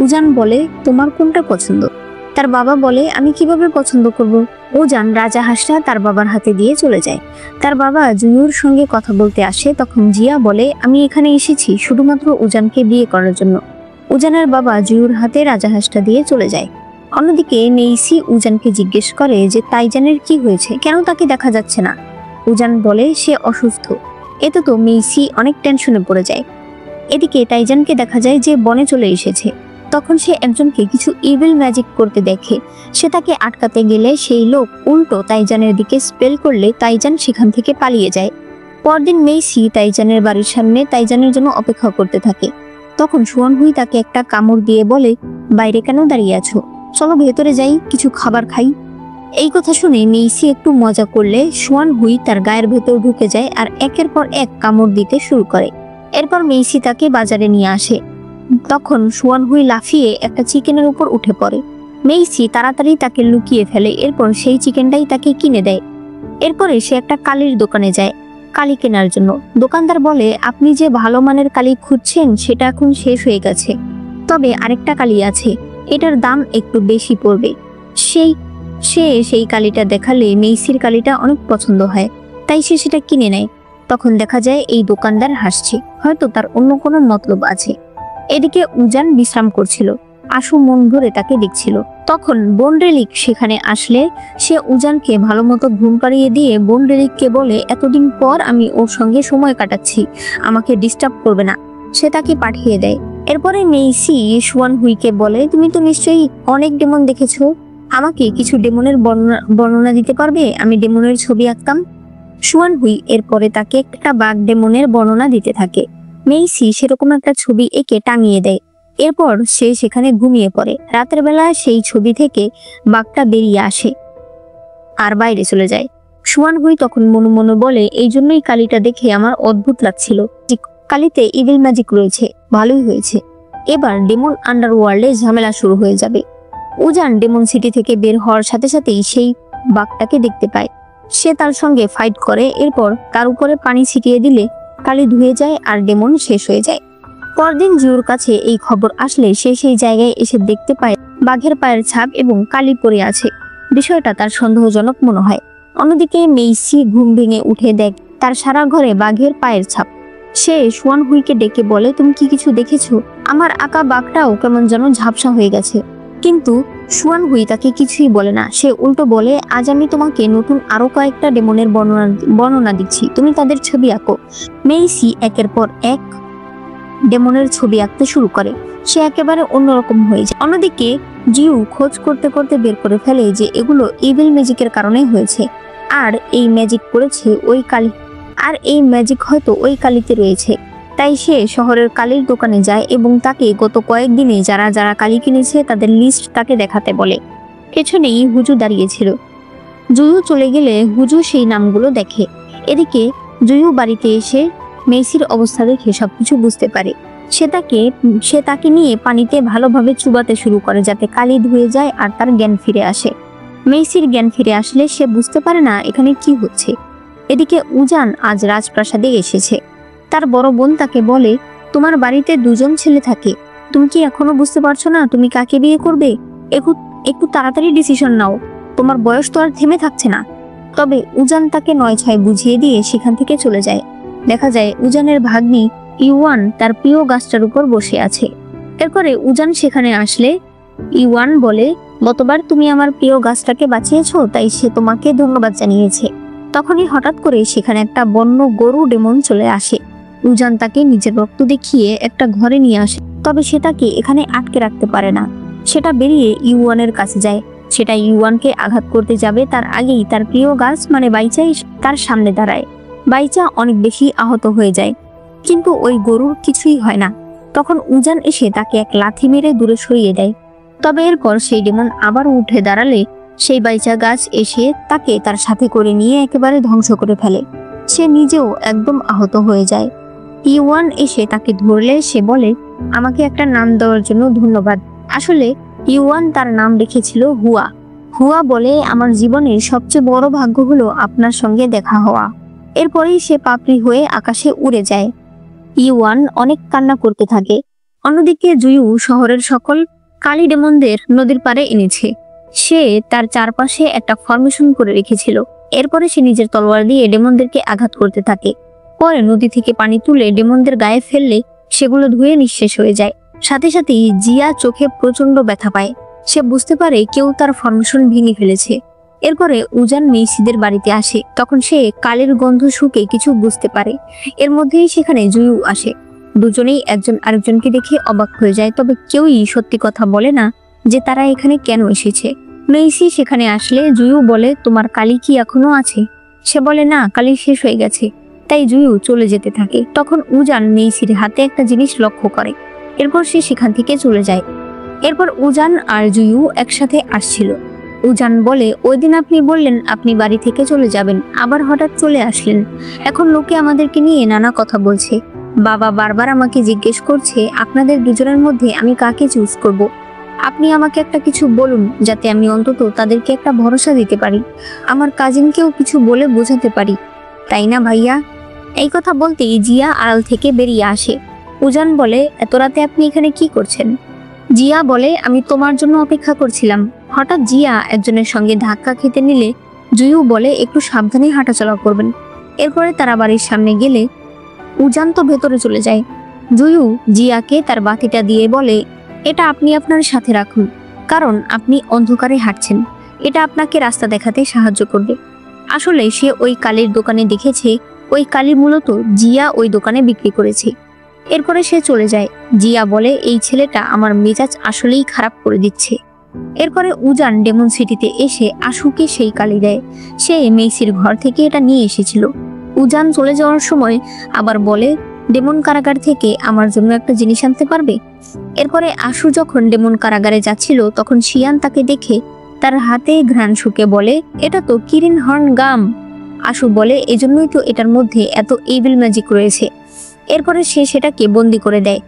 উজান বলে, তোমার কোনটা পছন্দ? তার বাবা বলে, আমি কিভাবে পছন্দ করব? উজান রাজাহাঁসটা তার বাবার হাতে দিয়ে চলে যায়। তার বাবা জুয়ুর সঙ্গে কথা বলতে আসে। তখন জিয়া বলে, আমি এখানে এসেছি শুধুমাত্র উজানকে বিয়ে করার জন্য। উজানের বাবা জুয়ুর হাতে রাজাহাঁসটা দিয়ে চলে যায়। অন্যদিকে মেইসি উজানকে জিজ্ঞেস করে যে তাইজানের কি হয়েছে, কেন তাকে দেখা যাচ্ছে না? উজান বলে, সে অসুস্থ। এতে তো মেইসি অনেক টেনশনে পড়ে যায়। এদিকে তাইজানকে দেখা যায় যে বনে চলে এসেছে। তখন সে একজনকে কিছু ইভিল ম্যাজিক করতে দেখে। সে তাকে আটকাতে গেলে সেই লোক উল্টো তাইজানের দিকে স্পেল করলে তাইজান সেখান থেকে পালিয়ে যায়। পরদিন মেইসি তাইজানের বাড়ির সামনে তাইজানের জন্য অপেক্ষা করতে থাকে। তখন সুয়ান হুই তাকে একটা কামড় দিয়ে বলে, বাইরে কেন দাঁড়িয়ে আছো, চলো ভেতরে যাই, কিছু খাবার খাই। এই কথা শুনে মেইসি একটু মজা করলে সুয়ান হুই তার গায়ের ভেতর ঢুকে যায় আর একের পর এক কামড় দিতে শুরু করে। এরপর মেইসি তাকে বাজারে নিয়ে আসে। তখন সুয়ান হুই লাফিয়ে একটা চিকেনের উপর উঠে পড়ে। মেইসি তাড়াতাড়ি তাকে লুকিয়ে ফেলে। এরপর সেই চিকেনটাই তাকে কিনে দেয়। এরপরে সে একটা কালির দোকানে যায় কালি কেনার জন্য। দোকানদার বলে, আপনি যে ভালো মানের কালি খুঁজছেন সেটা এখন শেষ হয়ে গেছে, তবে আরেকটা কালি আছে, এটার দাম একটু বেশি পড়বে। সে সেই কালিটা দেখালে মেইসির কালিটা অনেক পছন্দ হয়, তাই সে সেটা কিনে নেয়। তখন দেখা যায় এই দোকানদার হাসছে, হয়তো তার অন্য কোনো মতলব আছে। এদিকে উজান বিশ্রাম করছিল। আশু মন ভরে তাকে দেখছিল। তখন বোন রেলিক সেখানে আসলে সে উজানকে ভালো মতো ঘুম পাড়িয়ে দিয়ে বোন রেলিককে বলে, এতদিন পর আমি ওর সঙ্গে সময় কাটাচ্ছি, আমাকে ডিস্টার্ব করবে না। সে তাকে পাঠিয়ে দেয়। এরপরে মেইসি সুয়ান হুইকে বলে, তুমি তো নিশ্চয়ই অনেক ডেমন দেখেছো, আমাকে কিছু ডেমনের বর্ণনা দিতে পারবে? আমি ডেমনের ছবি আঁকতাম। সুয়ান হুই এরপরে তাকে একটা বাঘ ডেমনের বর্ণনা দিতে থাকে। মেইসি সেরকম একটা ছবি এঁকে টাঙিয়ে দেয়। এরপর সে সেখানে ঘুমিয়ে পড়ে। রাতের বেলা সেই ছবি থেকে বাঘটা বেরিয়ে আসে আর বাইরে চলে যায়। সুয়ান হুই তখন মনে মনে বলে, এই জন্যই কালিটা দেখে আমার অদ্ভুত লাগছিল, কালিতে ইভিল ম্যাজিক রয়েছে, ভালোই হয়েছে। এবার ডেমন আন্ডারওয়ার্ল্ডে ঝামেলা শুরু হয়ে যাবে। উজান ডেমন সিটি থেকে বের হওয়ার সাথে সাথেই সেই বাঘটাকে দেখতে পায়। সে তার সঙ্গে ফাইট করে। এরপর তার উপরে পানি ছিটিয়ে দিলে কালি ধুয়ে যায় আর ডেমন শেষ হয়ে যায়। পরদিন জিউর কাছে এই খবর আসলে সে সেই জায়গায় এসে দেখতে পায় বাঘের পায়ের ছাপ এবং কালি পড়ে আছে। বিষয়টা তার সন্দেহজনক মনে হয়। অন্যদিকে মেইসি ঘুম ভেঙে উঠে দেখ তার সারা ঘরে বাঘের পায়ের ছাপ। সে সুয়ান হুইকে ডেকে বলে, তুমি কি কিছু দেখেছো? আমার আঁকা বাঘটাও কেমন যেন ঝাপসা হয়ে গেছে। কিন্তু সুয়ান হুই তাকে কিছুই বলে না। সে উল্টো বলে, আজ আমি তোমাকে নতুন আরো কয়েকটা ডেমনের বর্ণনা দিচ্ছি, তুমি তাদের ছবি আঁকো। মেইসি একের পর এক ডেমনের ছবি আঁকতে শুরু করে। সে একেবারে অন্যরকম হয়ে যায়। অন্যদিকে জিউ খোঁজ করতে করতে বের করে ফেলে যে এগুলো ইভিল ম্যাজিকের কারণে হয়েছে, আর এই ম্যাজিক করেছে ওই কালি, আর এই ম্যাজিক হয়তো ওই কালিতে রয়েছে। তাই সে শহরের কালির দোকানে যায় এবং তাকে গত কয়েকদিনে যারা যারা কালি কিনেছে তাদের লিস্ট তাকে দেখাতে বলে। পেছনেই হুজু দাঁড়িয়েছিল। জুয়ু চলে গেলে হুজু সেই নামগুলো দেখে। এদিকে জুয়ু বাড়িতে এসে মেইসির অবস্থা দেখে সবকিছু বুঝতে পারে। সে তাকে নিয়ে পানিতে ভালোভাবে চুবাতে শুরু করে যাতে কালি ধুয়ে যায় আর তার জ্ঞান ফিরে আসে। মেইসির জ্ঞান ফিরে আসলে সে বুঝতে পারে না এখানে কি হচ্ছে। এদিকে উজান আজ রাজপ্রাসাদে এসেছে। তার বড় বোন তাকে বলে, তোমার বাড়িতে দুজন ছেলে থাকে, তুমি কি এখনো বুঝতে পারছো না তুমি কাকে বিয়ে করবে? একটু তাড়াতাড়ি ডিসিশন নাও, তোমার বয়স তো আর থেমে থাকছে না। তবে উজান তাকে ৯/৬ বুঝিয়ে দিয়ে সেখান থেকে চলে যায়। দেখা যায় উজানের ভাগ্নি ইউয়ান তার প্রিয় গাছটার উপর বসে আছে। এরপরে উজান সেখানে আসলে ইউয়ান বলে, গতবার তুমি আমার প্রিয় গাছটাকে বাঁচিয়েছো, তাই সে তোমাকে ধন্যবাদ জানিয়েছে। তখনই হঠাৎ করে সেখানে একটা বন্য গরু ডেমন চলে আসে। উজান তাকে নিজের রক্ত দেখিয়ে একটা ঘরে নিয়ে আসে, তবে সেটাকে এখানে আটকে রাখতে পারে না। সেটা বেরিয়ে ইউয়ানের কাছে যায়। সেটা ইউয়ানকে আঘাত করতে যাবে তার আগেই তার প্রিয় গাছ মানে বাইচাই তার সামনে দাঁড়ায়। বাইচা অনেক বেশি আহত হয়ে যায়, কিন্তু ওই গরুর কিছুই হয় না। তখন উজান এসে তাকে এক লাথি মেরে দূরে সরিয়ে দেয়। তবে এরপর সেই ডেমন আবার উঠে দাঁড়ালে সেই বাইচা গাছ এসে তাকে তার সাথে করে নিয়ে একেবারে ধ্বংস করে ফেলে। সে নিজেও একদম আহত হয়ে যায়। ইউয়ান এসে তাকে ধরলে সে বলে, আমাকে একটা নাম দেওয়ার জন্য ধন্যবাদ। আসলে ইউয়ান তার নাম রেখেছিল হুয়া। হুয়া বলে, আমার জীবনের সবচেয়ে বড় ভাগ্য হলো আপনার সঙ্গে দেখা হওয়া। এরপরেই সে পাপড়ি হয়ে আকাশে উড়ে যায়। ইউয়ান অনেক কান্না করতে থাকে। অন্যদিকে জুয়ু শহরের সকল কালি ডেমনদের নদীর পাড়ে এনেছে। সে তার চারপাশে একটা ফরমেশন করে রেখেছিল। এরপরে সে নিজের তলোয়ার দিয়ে ডেমনদেরকে আঘাত করতে থাকে। পরে নদী থেকে পানি তুলে ডেমনদের গায়ে ফেললে সেগুলো ধুয়ে নিঃশেষ হয়ে যায়। সাথে সাথেই জিয়া চোখে প্রচন্ড ব্যথা পায়। সে বুঝতে পারে কেউ তার ফরমেশন ভেঙে ফেলেছে। এরপরে উজান মেইসিদের বাড়িতে আসে। তখন সে কালের গন্ধ শুকে কিছু বুঝতে পারে। এর মধ্যেই সেখানে জুয়ু আসে। দুজনেই একজন আরেকজনকে দেখে অবাক হয়ে যায়, তবে কেউই সত্যি কথা বলে না যে তারা এখানে কেন এসেছে। মেইসি সেখানে আসলে জুয়ু বলে, তোমার কালি কি এখনো আছে? সে বলে, না, কালি শেষ হয়ে গেছে। তাই জুয়ু চলে যেতে থাকে। তখন উজান মেইসির হাতে একটা জিনিস লক্ষ্য করে। এরপর সে সেখান থেকে চলে যায়। এরপর উজান আর জুয়ু একসাথে আসছিল। উজান বলে, ওই দিন আপনি বললেন আপনি বাড়ি থেকে চলে যাবেন, আবার হঠাৎ চলে আসলেন। এখন লোকে আমাদেরকে নিয়ে নানা কথা বলছে। বাবা বারবার আমাকে জিজ্ঞেস করছে আপনাদের দুজনের মধ্যে আমি কাকে চুজ করব। আপনি আমাকে একটা কিছু বলুন যাতে আমি অন্তত তাদেরকে একটা ভরসা দিতে পারি, আমার কাজিনকেও কিছু বলে বোঝাতে পারি, তাই না ভাইয়া? এই কথা বলতেই জিয়া আড়াল থেকে বেরিয়ে আসে। উজান বলে, এত রাতে আপনি এখানে কি করছেন? জিয়া বলে, আমি তোমার জন্য অপেক্ষা করছিলাম। হঠাৎ জিয়া একজনের সঙ্গে ধাক্কা খেতে নিলে জুয়ু বলে, একটু সাবধানে হাঁটাচলা করবেন। এরপরে তারা বাড়ির সামনে গেলে উজান তো ভেতরে চলে যায়। জুয়ু জিয়াকে তার বাতিটা দিয়ে বলে, এটা আপনি আপনার সাথে রাখুন, কারণ আপনি অন্ধকারে হাঁটছেন, এটা আপনাকে রাস্তা দেখাতে সাহায্য করবে। আসলে সে ওই কালির দোকানে দেখেছে ওই কালি মূলত জিয়া ওই দোকানে বিক্রি করেছে। এরপরে সে চলে যায়। জিয়া বলে এই ছেলেটা আমার মেজাজ আসলেই খারাপ করে দিচ্ছে। এরপরে উজান ডেমন সিটিতে এসে আশুকে সেই কালি দেয়। সে মেইসির ঘর থেকে এটা নিয়ে এসেছিল। উজান চলে যাওয়ার সময় আবার বলে ডেমন কারাগার থেকে আমার জন্য একটা জিনিস আনতে পারবে। এরপরে আশু যখন ডেমন কারাগারে যাচ্ছিল তখন শিয়ান তাকে দেখে তার হাতে ঘ্রাণ শুকে বলে এটা তো কিরিন হর্ন গাম। আশু বলে এজন্যই তো এটার মধ্যে এত ইভিল ম্যাজিক রয়েছে। এরপরে সে সেটাকে বন্দি করে দেয়।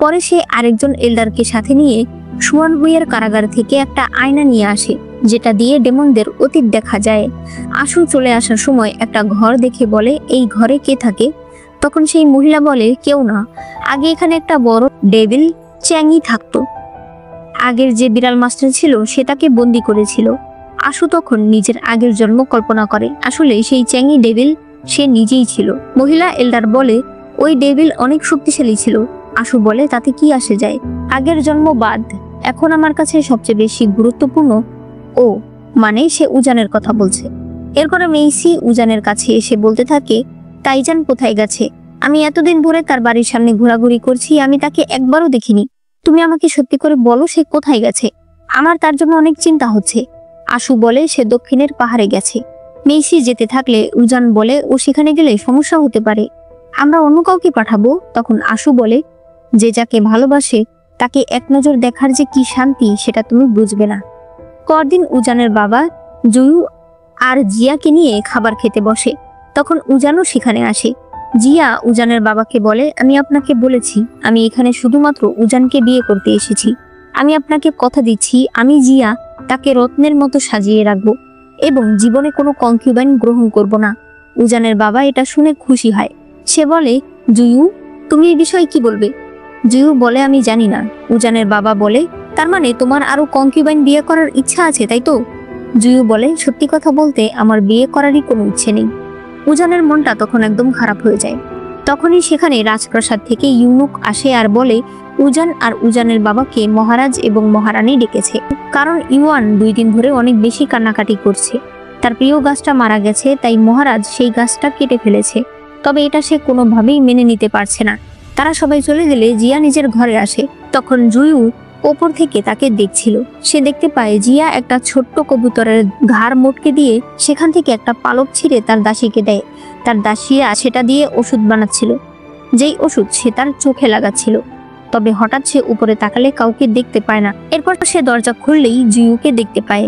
পরে সে আরেকজন এল্ডারকে সাথে নিয়ে সুয়ান হুইয়ের কারাগার থেকে একটা আয়না নিয়ে আসে, যেটা দিয়ে ডেমনদের অতীত দেখা যায়। আশু চলে আসার সময় একটা ঘর দেখে বলে এই ঘরে কে থাকে? তখন সেই মহিলা বলে কেউ না, আগে এখানে একটা বড় ডেভিল চ্যাংই থাকতো। আগের যে বিড়াল মাস্টার ছিল সে তাকে বন্দি করেছিল। আশু তখন নিজের আগের জন্ম কল্পনা করে, আসলে সেই চ্যাংই ডেভিল সে নিজেই ছিল। মহিলা এল্ডার বলে ওই ডেভিল অনেক শক্তিশালী ছিল। আশু বলে তাতে কি আসে যায়, আগের জন্ম বাদ, এখন আমার কাছে সবচেয়ে বেশি গুরুত্বপূর্ণ ও, মানে সে উজানের কথা বলছে। এরপরে মেইসি উজানের কাছে এসে বলতে থাকে তাইজান কোথায় গেছে? আমি এতদিন ধরে তার বাড়ির সামনে ঘোরাঘুরি করছি, আমি তাকে একবারও দেখিনি। তুমি আমাকে সত্যি করে বলো সে কোথায় গেছে, আমার তার জন্য অনেক চিন্তা হচ্ছে। আশু বলে সে দক্ষিণের পাহাড়ে গেছে। মেইসি যেতে থাকলে উজান বলে ও সেখানে গেলে সমস্যা হতে পারে, আমরা অন্য কাউকে পাঠাবো। তখন আশু বলে যে যাকে ভালোবাসে তাকে এক নজর দেখার যে কি শান্তি সেটা তুমি বুঝবে না। পরদিন উজানের বাবা জুয়ু আর জিয়াকে নিয়ে খাবার খেতে বসে। তখন উজানও সেখানে আসে। জিয়া উজানের বাবাকে বলে আমি আপনাকে বলেছি আমি এখানে শুধুমাত্র উজানকে বিয়ে করতে এসেছি। আমি আপনাকে কথা দিচ্ছি আমি জিয়া তাকে রত্নের মতো সাজিয়ে রাখবো এবং জীবনে কোনো কনকিউবাইন গ্রহণ করব না। উজানের বাবা এটা শুনে খুশি হয়। সে বলে জুয়ু তুমি এই বিষয়ে কি বলবে? জুয়ু বলে আমি জানি না। উজানের বাবা বলে তার মানে তোমার আরো কনকিউবাইন বিয়ে করার ইচ্ছা আছে তাই তো? জুয়ু বলে সত্যি কথা বলতে আমার বিয়ে করারই কোনো ইচ্ছে নেই। উজানের মনটা তখন একদম খারাপ হয়ে যায়। তখনই সেখানে রাজপ্রাসাদ থেকে ইউনুক আসে আর বলে উজান আর উজানের বাবাকে মহারাজ এবং মহারানী ডেকেছে, কারণ ইউয়ান 2 দিন ধরে অনেক বেশি কান্নাকাটি করছে। তার প্রিয় গাছটা মারা গেছে, তাই মহারাজ সেই গাছটা কেটে ফেলেছে। তবে এটা সে কোনোভাবেই মেনে নিতে পারছে না। তারা সবাই চলে গেলে জিয়া নিজের ঘরে আসে। তখন জুয়ু ওপর থেকে তাকে দেখছিল। সে দেখতে পায় জিয়া একটা ছোট্ট কবুতরের ঘাড় মোটকে দিয়ে সেখান থেকে একটা পালক ছিঁড়ে তার দাসীকে দেয়। তার দাসীরা সেটা দিয়ে ওষুধ বানাচ্ছিল, যেই ওষুধ সে তার চোখে লাগাচ্ছিল। তবে হঠাৎ সে উপরে তাকালে কাউকে দেখতে পায় না। এরপর সে দরজা খুললেই জুয়ুকে দেখতে পায়।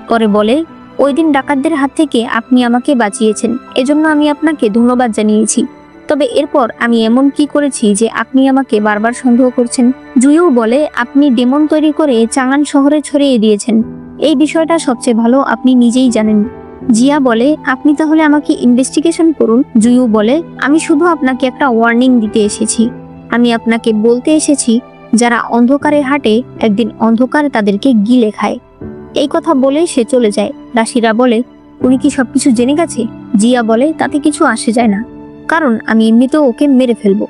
পরে বলে ওই দিন ডাকাতদের হাত থেকে আপনি আমাকে বাঁচিয়েছেন, এজন্য আমি আপনাকে ধন্যবাদ জানিয়েছি। তবে এরপর আমি এমন কি করেছি যে আপনি আমাকে বারবার সন্দেহ করছেন? জুয়ু বলে আপনি ডেমন তৈরি করে চাঙান শহরে ছড়িয়ে দিয়েছেন, এই বিষয়টা সবচেয়ে ভালো আপনি নিজেই জানেন। জিয়া বলে আপনি তাহলে আমাকে ইনভেস্টিগেশন করুন। জুয়ু বলে আমি শুধু আপনাকে একটা ওয়ার্নিং দিতে এসেছি। আমি আপনাকে বলতে এসেছি যারা অন্ধকারে হাঁটে একদিন অন্ধকার তাদেরকে গিলে খায়। এই কথা বলে সে চলে যায়। দাসীরা বলে উনি কি সবকিছু জেনে গেছে? জিয়া বলে তাতে কিছু আসে যায় না, কারণ আমি এমনিতেও ওকে মেরে ফেলবো।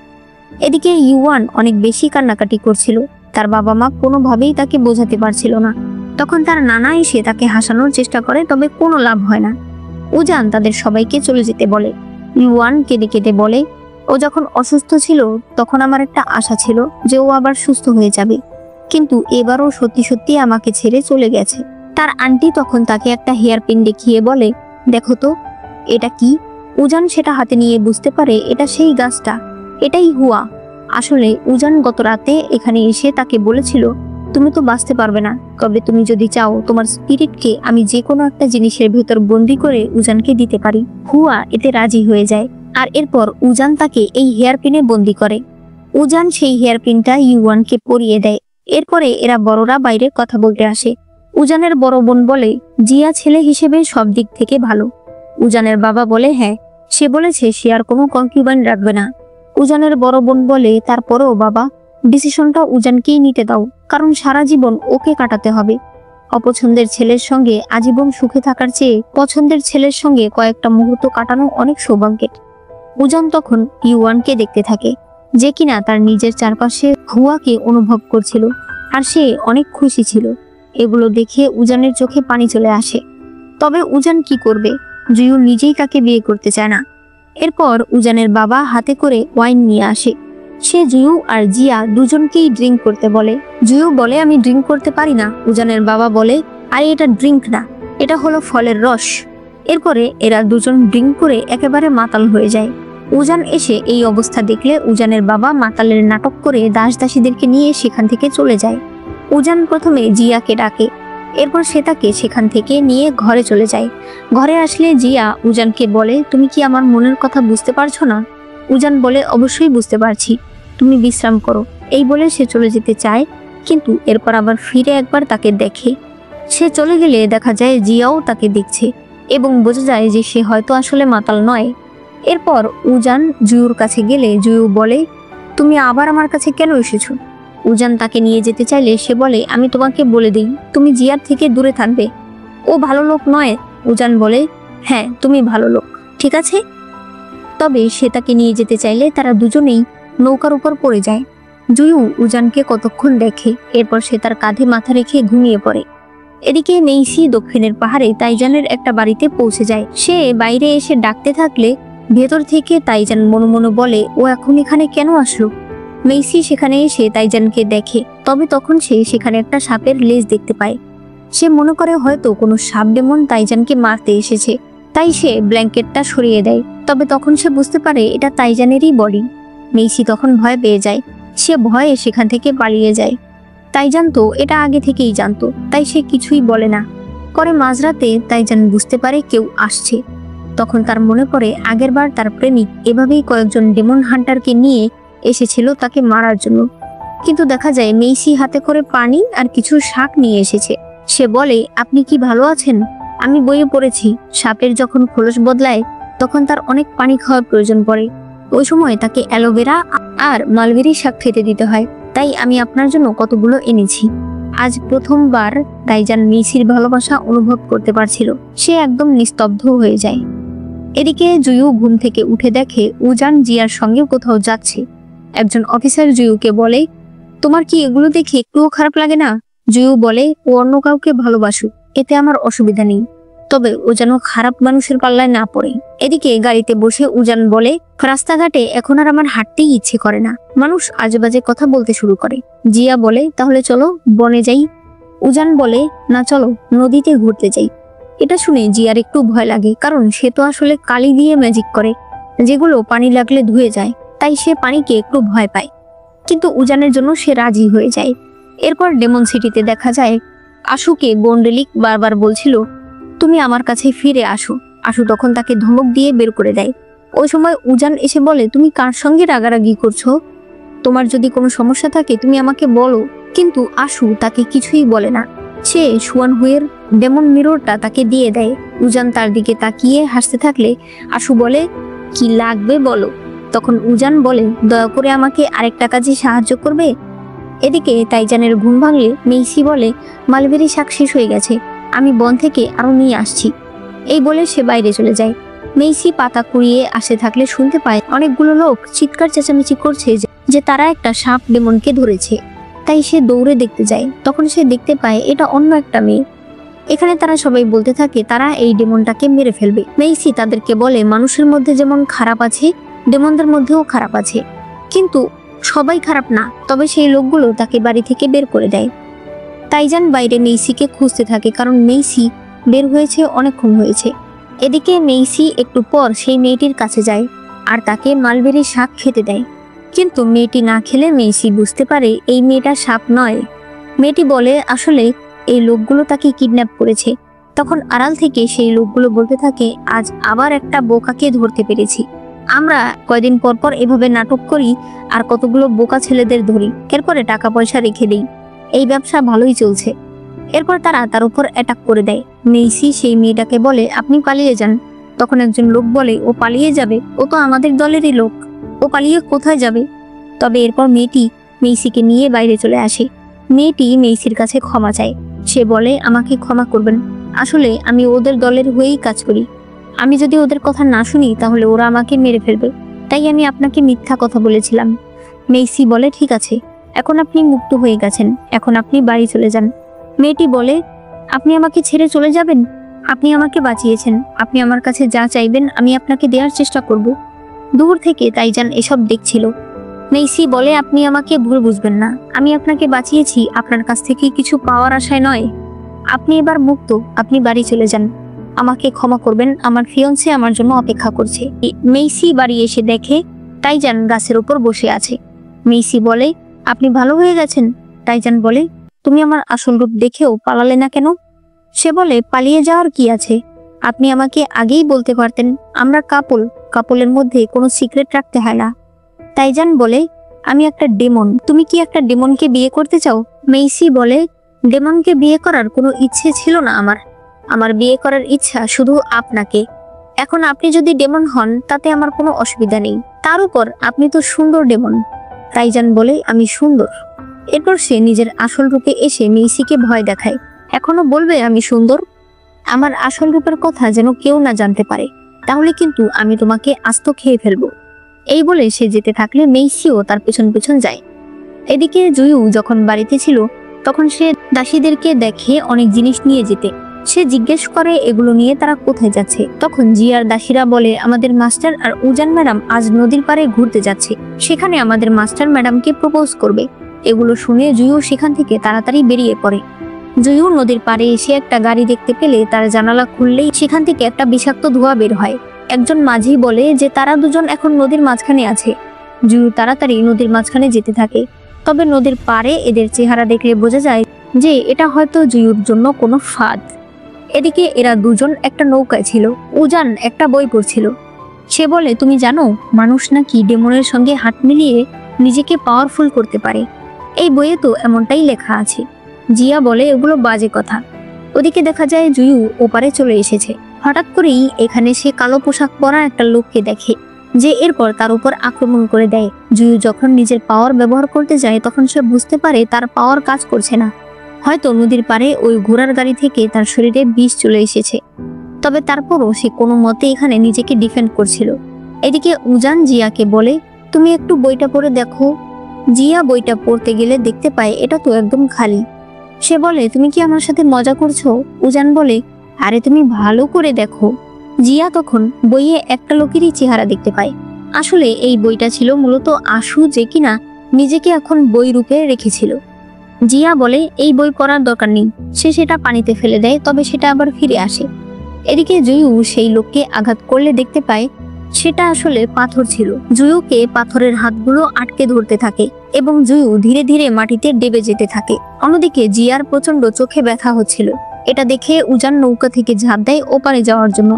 এদিকে ইউয়ান অনেক বেশি কান্নাকাটি করছিল। তার বাবা মা কোনোভাবেই তাকে বোঝাতে পারছিল না। তখন তার নানা এসে তাকে হাসানোর চেষ্টা করে, তবে কোনো লাভ হয় না। উজান তাদের সবাইকে চলে যেতে বলে। ইউয়ান কেঁদে কেঁদে বলে ও যখন অসুস্থ ছিল তখন আমার একটা আশা ছিল যে ও আবার সুস্থ হয়ে যাবে, কিন্তু এবারও সত্যি সত্যি আমাকে ছেড়ে চলে গেছে। তার আন্টি তখন তাকে একটা হেয়ার পিন দেখিয়ে বলে দেখো তো এটা কি। উজান সেটা হাতে নিয়ে বুঝতে পারে এটা সেই গাছটা, এটাই হুয়া। আসলে উজান গত রাতে এখানে এসে তাকে বলেছিল তুমি তো বাঁচতে পারবে না, তবে তুমি যদি চাও তোমার স্পিরিটকে আমি যে কোনো একটা জিনিসের ভেতর বন্দি করে উজানকে দিতে পারি। হুয়া এতে রাজি হয়ে যায় আর এরপর উজান তাকে এই হেয়ার পিনে বন্দি করে। উজান সেই হেয়ার পিনটা ইউয়ানকে পরিয়ে দেয়। এরপরে এরা বড়রা বাইরে কথা বলতে আসে। উজানের বড় বোন বলে জিয়া ছেলে হিসেবে সব দিক থেকে ভালো। উজানের বাবা বলে হ্যাঁ, সে বলেছে সে আর কোনো কনকিউবাইন রাখবে না। উজানের বড় বোন বলে তারপরেও বাবা ডিসিশনটা উজানকেই নিতে দাও, কারণ সারা জীবন ওকে কাটাতে হবে। অপছন্দের ছেলের সঙ্গে আজীবন সুখে থাকার চেয়ে পছন্দের ছেলের সঙ্গে কয়েকটা মুহূর্ত কাটানো অনেক সৌভাগ্যের। উজান তখন ইউয়ানকে দেখতে থাকে, যে কিনা তার নিজের চারপাশে হুয়াকে অনুভব করছিল, আর সে অনেক খুশি ছিল। এগুলো দেখে উজানের চোখে পানি চলে আসে। তবে উজান কি করবে? জুয়ু নিজেই তাকে বিয়ে করতে চায় না। এরপর উজানের বাবা হাতে করে ওয়াইন নিয়ে আসে। সে জুয়ু আর জিয়া দুজনকেই ড্রিঙ্ক করতে বলে। জুয়ু বলে আমি ড্রিঙ্ক করতে পারি না। উজানের বাবা বলে আরে এটা ড্রিঙ্ক না, এটা হলো ফলের রস। এরপরে এরা দুজন ড্রিঙ্ক করে একেবারে মাতাল হয়ে যায়। উজান এসে এই অবস্থা দেখলে উজানের বাবা মাতালের নাটক করে দাস দাসীদেরকে নিয়ে সেখান থেকে চলে যায়। উজান প্রথমে জিয়াকে ডাকে, এরপর সে তাকে সেখান থেকে নিয়ে ঘরে চলে যায়। ঘরে আসলে জিয়া উজানকে বলে তুমি কি আমার মনের কথা বুঝতে পারছো না? উজান বলে অবশ্যই বুঝতে পারছি, তুমি বিশ্রাম করো। এই বলে সে চলে যেতে চায়, কিন্তু এরপর আবার ফিরে একবার তাকে দেখে। সে চলে গেলে দেখা যায় জিয়াও তাকে দেখছে এবং বোঝা যায় যে সে হয়তো আসলে মাতাল নয়। এরপর উজান জুয়ুর কাছে গেলে জুয়ু বলে তুমি আবার আমার কাছে কেন এসেছো? উজান তাকে নিয়ে যেতে চাইলে সে বলে আমি তোমাকে বলে দিই তুমি জিয়ার থেকে দূরে থাকবে, ও ভালো লোক নয়। উজান বলে হ্যাঁ তুমি ভালো লোক, ঠিক আছে। তবে সে তাকে নিয়ে যেতে চাইলে তারা দুজনেই নৌকার উপর পড়ে যায়। জুয়ু উজানকে কতক্ষণ দেখে, এরপর সে তার কাঁধে মাথা রেখে ঘুমিয়ে পড়ে। এদিকে মেইসি দক্ষিণের পাহাড়ে তাইজানের একটা বাড়িতে পৌঁছে যায়। সে বাইরে এসে ডাকতে থাকলে ভেতর থেকে তাইজান মনে মনে বলে ও এখন এখানে কেন আসলো? মেইসি সেখানে এসে তাইজানকে দেখে, তবে তখন সে সেখানে একটা সাপের লেজ দেখতে পায়। সে মনে করে হয়তো কোনো সাপ ডেমন তাইজানকে মারতে এসেছে, তাই সে ব্ল্যাঙ্কেটটা সরিয়ে দেয়। তবে তখন সে বুঝতে পারে এটা তাইজানেরই বডি। মেইসি তখন ভয় পেয়ে যায়, সে ভয়ে সেখান থেকে পালিয়ে যায়। তাইজান তো এটা আগে থেকেই জানতো, তাই সে কিছুই বলে না। পরে মাঝরাতে তাইজান বুঝতে পারে কেউ আসছে। তখন তার মনে পড়ে আগেরবার তার প্রেমিক এভাবেই কয়েকজন ডেমন হান্টারকে নিয়ে এসেছিল তাকে মারার জন্য, কিন্তু দেখা যায় মেইসি হাতে করে পানি আর কিছু শাক নিয়ে এসেছে। সে বলে আপনি কি ভালো আছেন? আমি বইয়ে পড়েছি সাপের যখন খোলস বদলায় তখন তার অনেক পানি খাওয়ার প্রয়োজন পড়ে, ওই সময় তাকে অ্যালোভেরা আর মালবেরি শাক খেতে দিতে হয়, তাই আমি আপনার জন্য কতগুলো এনেছি। আজ প্রথমবার তাইজান মেইসির ভালোবাসা অনুভব করতে পারছিল। সে একদম নিস্তব্ধ হয়ে যায়। এদিকে জুয়ু ঘুম থেকে উঠে দেখে উজান জিয়ার সঙ্গে কোথাও যাচ্ছে। একজন অফিসার জুয়ুকে বলে তোমার কি এগুলো দেখে একটুও খারাপ লাগে না? জুয়ু বলে ও অন্য কাউকে ভালোবাসুক, এতে আমার অসুবিধা নেই, তবে ও যেন খারাপ মানুষের পাল্লায় না পড়ে। এদিকে গাড়িতে বসে উজান বলে রাস্তাঘাটে এখন আর আমার হাঁটতেই ইচ্ছে করে না, মানুষ আজেবাজে কথা বলতে শুরু করে। জিয়া বলে তাহলে চলো বনে যাই। উজান বলে না চলো নদীতে ঘুরতে যাই। এটা শুনে জিয়ার একটু ভয় লাগে, কারণ সে তো আসলে কালি দিয়ে ম্যাজিক করে যেগুলো পানি লাগলে ধুয়ে যায়, তাই সে পানিকে একটু ভয় পায়। কিন্তু উজানের জন্য সে রাজি হয়ে যায়। এরপর ডেমন সিটিতে দেখা যায় আশুকে বন্ডেলিক বারবার বলছিল তুমি আমার কাছে ফিরে আসো। আশু তখন তাকে ধমক দিয়ে বের করে দেয়। ওই সময় উজান এসে বলে তুমি কার সঙ্গে রাগারাগি করছো? তোমার যদি কোনো সমস্যা থাকে তুমি আমাকে বলো। কিন্তু আশু তাকে কিছুই বলে না। সে সুয়ান হুয়ের ডেমন মিররটা তাকে দিয়ে দেয়। উজান তার দিকে তাকিয়ে হাসতে থাকলে আশু বলে কি লাগবে বলো। তখন উজান বলে দয়া করে আমাকে আরেকটা কাজে সাহায্য করবে? এদিকে তাইজানের ঘুম ভাঙলে মেইসি বলে মালবেরি শাক শেষ হয়ে গেছে, আমি বন থেকে আরো নিয়ে আসছি। এই বলে সে বাইরে চলে যায়। মেইসি পাতা কুড়িয়ে আসতে থাকলে শুনতে পায় অনেকগুলো লোক চিৎকার চেঁচামেচি করছে যে তারা একটা সাপ ডেমনকে ধরেছে। তাই সে দৌড়ে দেখতে যায়। তখন সে দেখতে পায় এটা অন্য একটা মেয়ে। এখানে তারা সবাই বলতে থাকে তারা এই ডেমনটাকে মেরে ফেলবে। মেইসি তাদেরকে বলে মানুষের মধ্যে যেমন খারাপ আছে ডেমনদের মধ্যেও খারাপ আছে, কিন্তু সবাই খারাপ না। তবে সেই লোকগুলো তাকে বাড়ি থেকে বের করে দেয়। তাইজান বাইরে মেইসিকে খুঁজতে থাকে, কারণ মেইসি বের হয়েছে অনেকক্ষণ হয়েছে। এদিকে মেইসি একটু পর সেই মেয়েটির কাছে যায় আর তাকে মালবেরি শাক খেতে দেয়, কিন্তু মেয়েটি না খেলে মেইসি বুঝতে পারে এই মেয়েটা সাপ নয়। মেয়েটি বলে আসলে এই লোকগুলো তাকে কিডন্যাপ করেছে। তখন আড়াল থেকে সেই লোকগুলো বলতে থাকে আজ আবার একটা বোকাকে ধরতে পেরেছি। আমরা কয়দিন পর পর এভাবে নাটক করি আর কতগুলো বোকা ছেলেদের ধরি, এরপরে টাকা পয়সা রেখে দিই। এই ব্যবসা ভালোই চলছে। এরপর তারা তার উপর অ্যাটাক করে দেয়। মেইসি সেই মেয়েটাকে বলে আপনি পালিয়ে যান। তখন একজন লোক বলে ও পালিয়ে যাবে? ও তো আমাদের দলেরই লোক, ও পালিয়ে কোথায় যাবে? তবে এরপর মেয়েটি মেইসিকে নিয়ে বাইরে চলে আসে। মেয়েটি মেইসির কাছে ক্ষমা চায়। সে বলে আমাকে ক্ষমা করবেন, আসলে আমি ওদের দলের হয়েই কাজ করি। আমি যদি ওদের কথা না শুনি তাহলে ওরা আমাকে মেরে ফেলবে, তাই আমি আপনাকে মিথ্যা কথা বলেছিলাম। মেইসি বলে ঠিক আছে, এখন আপনি মুক্ত হয়ে গেছেন, এখন আপনি বাড়ি চলে যান। মেয়েটি বলে আপনি আমাকে ছেড়ে চলে যাবেন? আপনি আমাকে বাঁচিয়েছেন, আপনি আমার কাছে যা চাইবেন আমি আপনাকে দেওয়ার চেষ্টা করব। দূর থেকে তাইজান এসব দেখছিল। মেইসি বলে, আপনি আমাকে ভুল বুঝবেন না, আমি আপনাকে বাঁচিয়েছি আপনার কাছ থেকে কিছু পাওয়ার আশায় নয়। আপনি এবার মুক্ত, আপনি বাড়ি চলে যান। আমাকে ক্ষমা করবেন, আমার ফিয়ন্সে আমার জন্য অপেক্ষা করছে। মেইসি বাড়ি এসে দেখে টাইজান গাছের উপর বসে আছে। মেইসি বলে, আপনি ভালো হয়ে গেছেন? টাইজান বলে, তুমি আমার আসল রূপ দেখেও পালালে না কেন? সে বলে, পালিয়ে যাওয়ার কি আছে, আপনি আমাকে আগেই বলতে পারতেন। আমরা কাপলের মধ্যে কোনো সিক্রেট রাখতে হয় না। টাইজান বলে, আমি একটা ডেমন, তুমি কি একটা ডেমনকে বিয়ে করতে চাও? মেইসি বলে, ডেমনকে বিয়ে করার কোনো ইচ্ছে ছিল না আমার বিয়ে করার ইচ্ছা শুধু আপনাকে। এখন আপনি যদি ডেমন হন তাতে আমার কোনো অসুবিধা নেই, তার উপর আপনি তো সুন্দর ডেমন। টাইজান বলে, আমি সুন্দর? এরপর সে নিজের আসল রূপে এসে মেইসিকে ভয় দেখায়। এখনো বলবে আমি সুন্দর? আমার আসল রূপের কথা যেন কেউ না জানতে পারে, তাহলে কিন্তু আমি তোমাকে আস্ত খেয়ে ফেলবো। এই বলে সে যেতে থাকলে মেইসিও তার পেছন পেছন যায়। এদিকে জুয়ু যখন বাড়িতে ছিল তখন সে দাসীদেরকে দেখে অনেক জিনিস নিয়ে যেতে। সে জিজ্ঞেস করে এগুলো নিয়ে তারা কোথায় যাচ্ছে। তখন জিয়ার দাসীরা বলে, আমাদের মাস্টার আর উজান ম্যাডাম আজ নদীর পাড়ে ঘুরতে যাচ্ছে, সেখানে আমাদের মাস্টার ম্যাডামকে প্রপোজ করবে। এগুলো শুনে জুয়ু সেখান থেকে তাড়াতাড়ি বেরিয়ে পড়ে। জুয়ু নদীর পাড়ে এসে একটা গাড়ি দেখতে পেলে তার জানালা খুললেই সেখান থেকে একটা বিষাক্ত ধোঁয়া বের হয়। একজন মাঝি বলে যে তারা দুজন এখন নদীর মাঝখানে আছে। জুয়ু তাড়াতাড়ি নদীর মাঝখানে যেতে থাকে, তবে নদীর পাড়ে এদের চেহারা দেখলে বোঝা যায় যে এটা হয়তো জুয়ুর জন্য কোনো ফাঁদ। এদিকে এরা দুজন একটা নৌকায় ছিল। উজান একটা বই পড়ছিল। সে বলে, তুমি জানো মানুষ নাকি ডেমনের সঙ্গে হাত মিলিয়ে নিজেকে পাওয়ারফুল করতে পারে? এই বইয়ে তো এমনটাই লেখা আছে। জিয়া বলে, এগুলো বাজে কথা। ওদিকে দেখা যায় জুয়ু ওপারে চলে এসেছে। হঠাৎ করেই এখানে সে কালো পোশাক পরা একটা লোককে দেখে, যে এরপর তার উপর আক্রমণ করে দেয়। জুয়ু যখন নিজের পাওয়ার ব্যবহার করতে যায় তখন সে বুঝতে পারে তার পাওয়ার কাজ করছে না। হয়তো নদীর পাড়ে ওই ঘোড়ার গাড়ি থেকে তার শরীরে বিষ চলে এসেছে। তবে তারপরও সে কোনো মতে এখানে নিজেকে ডিফেন্ড করছিল। এদিকে উজান জিয়াকে বলে, তুমি একটু বইটা পড়ে দেখো। জিয়া বইটা পড়তে গেলে দেখতে পায় এটা তো একদম খালি। সে বলে, তুমি কি আমার সাথে মজা করছো? উজান বলে, আরে তুমি ভালো করে দেখো। জিয়া তখন বইয়ে একটা লোকেরই চেহারা দেখতে পায়। আসলে এই বইটা ছিল মূলত আশু, যে কিনা নিজেকে এখন বই রূপে রেখেছিল। জিয়া বলে, এই বই পড়ার দরকার নেই। সে সেটা পানিতে ফেলে দেয়, তবে সেটা আবার ফিরে আসে। এদিকে জুয়ু সেই লোককে আঘাত করলে দেখতে পায় সেটা আসলে পাথর ছিল। জুয়ুকে পাথরের হাতগুলো আটকে ধরতে থাকে এবং জুয়ু ধীরে ধীরে মাটিতে ডেবে যেতে থাকে। অন্যদিকে জিয়ার প্রচন্ড চোখে ব্যথা হচ্ছিল। এটা দেখে উজান নৌকা থেকে ঝাঁপ দেয় ওপারে যাওয়ার জন্য।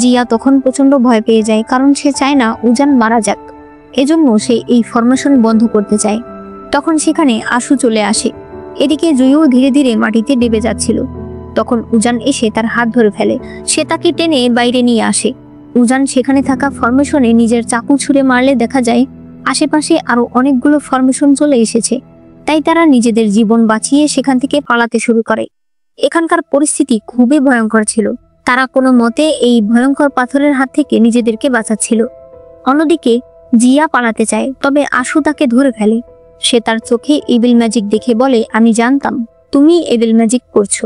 জিয়া তখন প্রচন্ড ভয় পেয়ে যায়, কারণ সে চায় না উজান মারা যাক। এজন্য সে এই ফরমেশন বন্ধ করতে চায়। তখন সেখানে আশু চলে আসে। এদিকে জুয়ু ধীরে ধীরে মাটিতে ডেবে যাচ্ছিল। তখন উজান এসে তার হাত ধরে ফেলে। সে তাকে টেনে বাইরে নিয়ে আসে। উজান সেখানে থাকা ফরমেশনে নিজের চাকু ছুঁড়ে মারলে দেখা যায় আশেপাশে আরো অনেকগুলো ফরমেশন চলে এসেছে। তাই তারা নিজেদের জীবন বাঁচিয়ে সেখান থেকে পালাতে শুরু করে। এখানকার পরিস্থিতি খুবই ভয়ঙ্কর ছিল। তারা কোনো মতে এই ভয়ঙ্কর পাথরের হাত থেকে নিজেদেরকে বাঁচাচ্ছিল। অন্যদিকে জিয়া পালাতে চায়, তবে আশু তাকে ধরে ফেলে। সে তার চোখে এভিল ম্যাজিক দেখে বলে, আমি জানতাম তুমি এভিল ম্যাজিক করছো।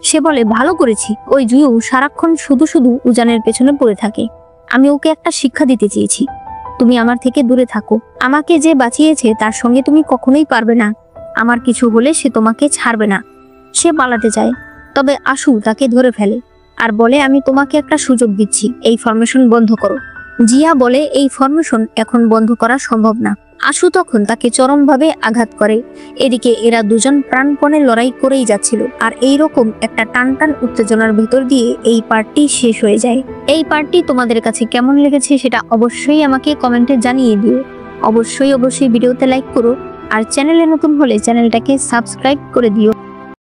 সে বলে, ভালো করেছি। ওই জুয়ু সারাক্ষণ শুধু শুধু উজানের পেছনে পড়ে থাকে। আমি ওকে একটা শিক্ষা দিতে চেয়েছি। তুমি আমার থেকে দূরে থাকো। আমাকে যে বাঁচিয়েছে তার সঙ্গে তুমি কখনোই পারবে না। আমার কিছু হলে সে তোমাকে ছাড়বে না। সে পালাতে চায়, তবে আশু তাকে ধরে ফেলে আর বলে, আমি তোমাকে একটা সুযোগ দিচ্ছি, এই ফরমেশন বন্ধ করো। জিয়া বলে, এই ফরমেশন এখন বন্ধ করা সম্ভব না। আশু তখন তাকে চরমভাবে আঘাত করে। এদিকে এরা দুজন প্রাণপণে লড়াই করেই যাচ্ছিল। আর এইরকম একটা টান টান উত্তেজনার ভিতর দিয়ে এই পার্টটি শেষ হয়ে যায়। এই পার্টটি তোমাদের কাছে কেমন লেগেছে সেটা অবশ্যই আমাকে কমেন্টে জানিয়ে দিও। অবশ্যই ভিডিওতে লাইক করো, আর চ্যানেলে নতুন হলে চ্যানেলটাকে সাবস্ক্রাইব করে দিও।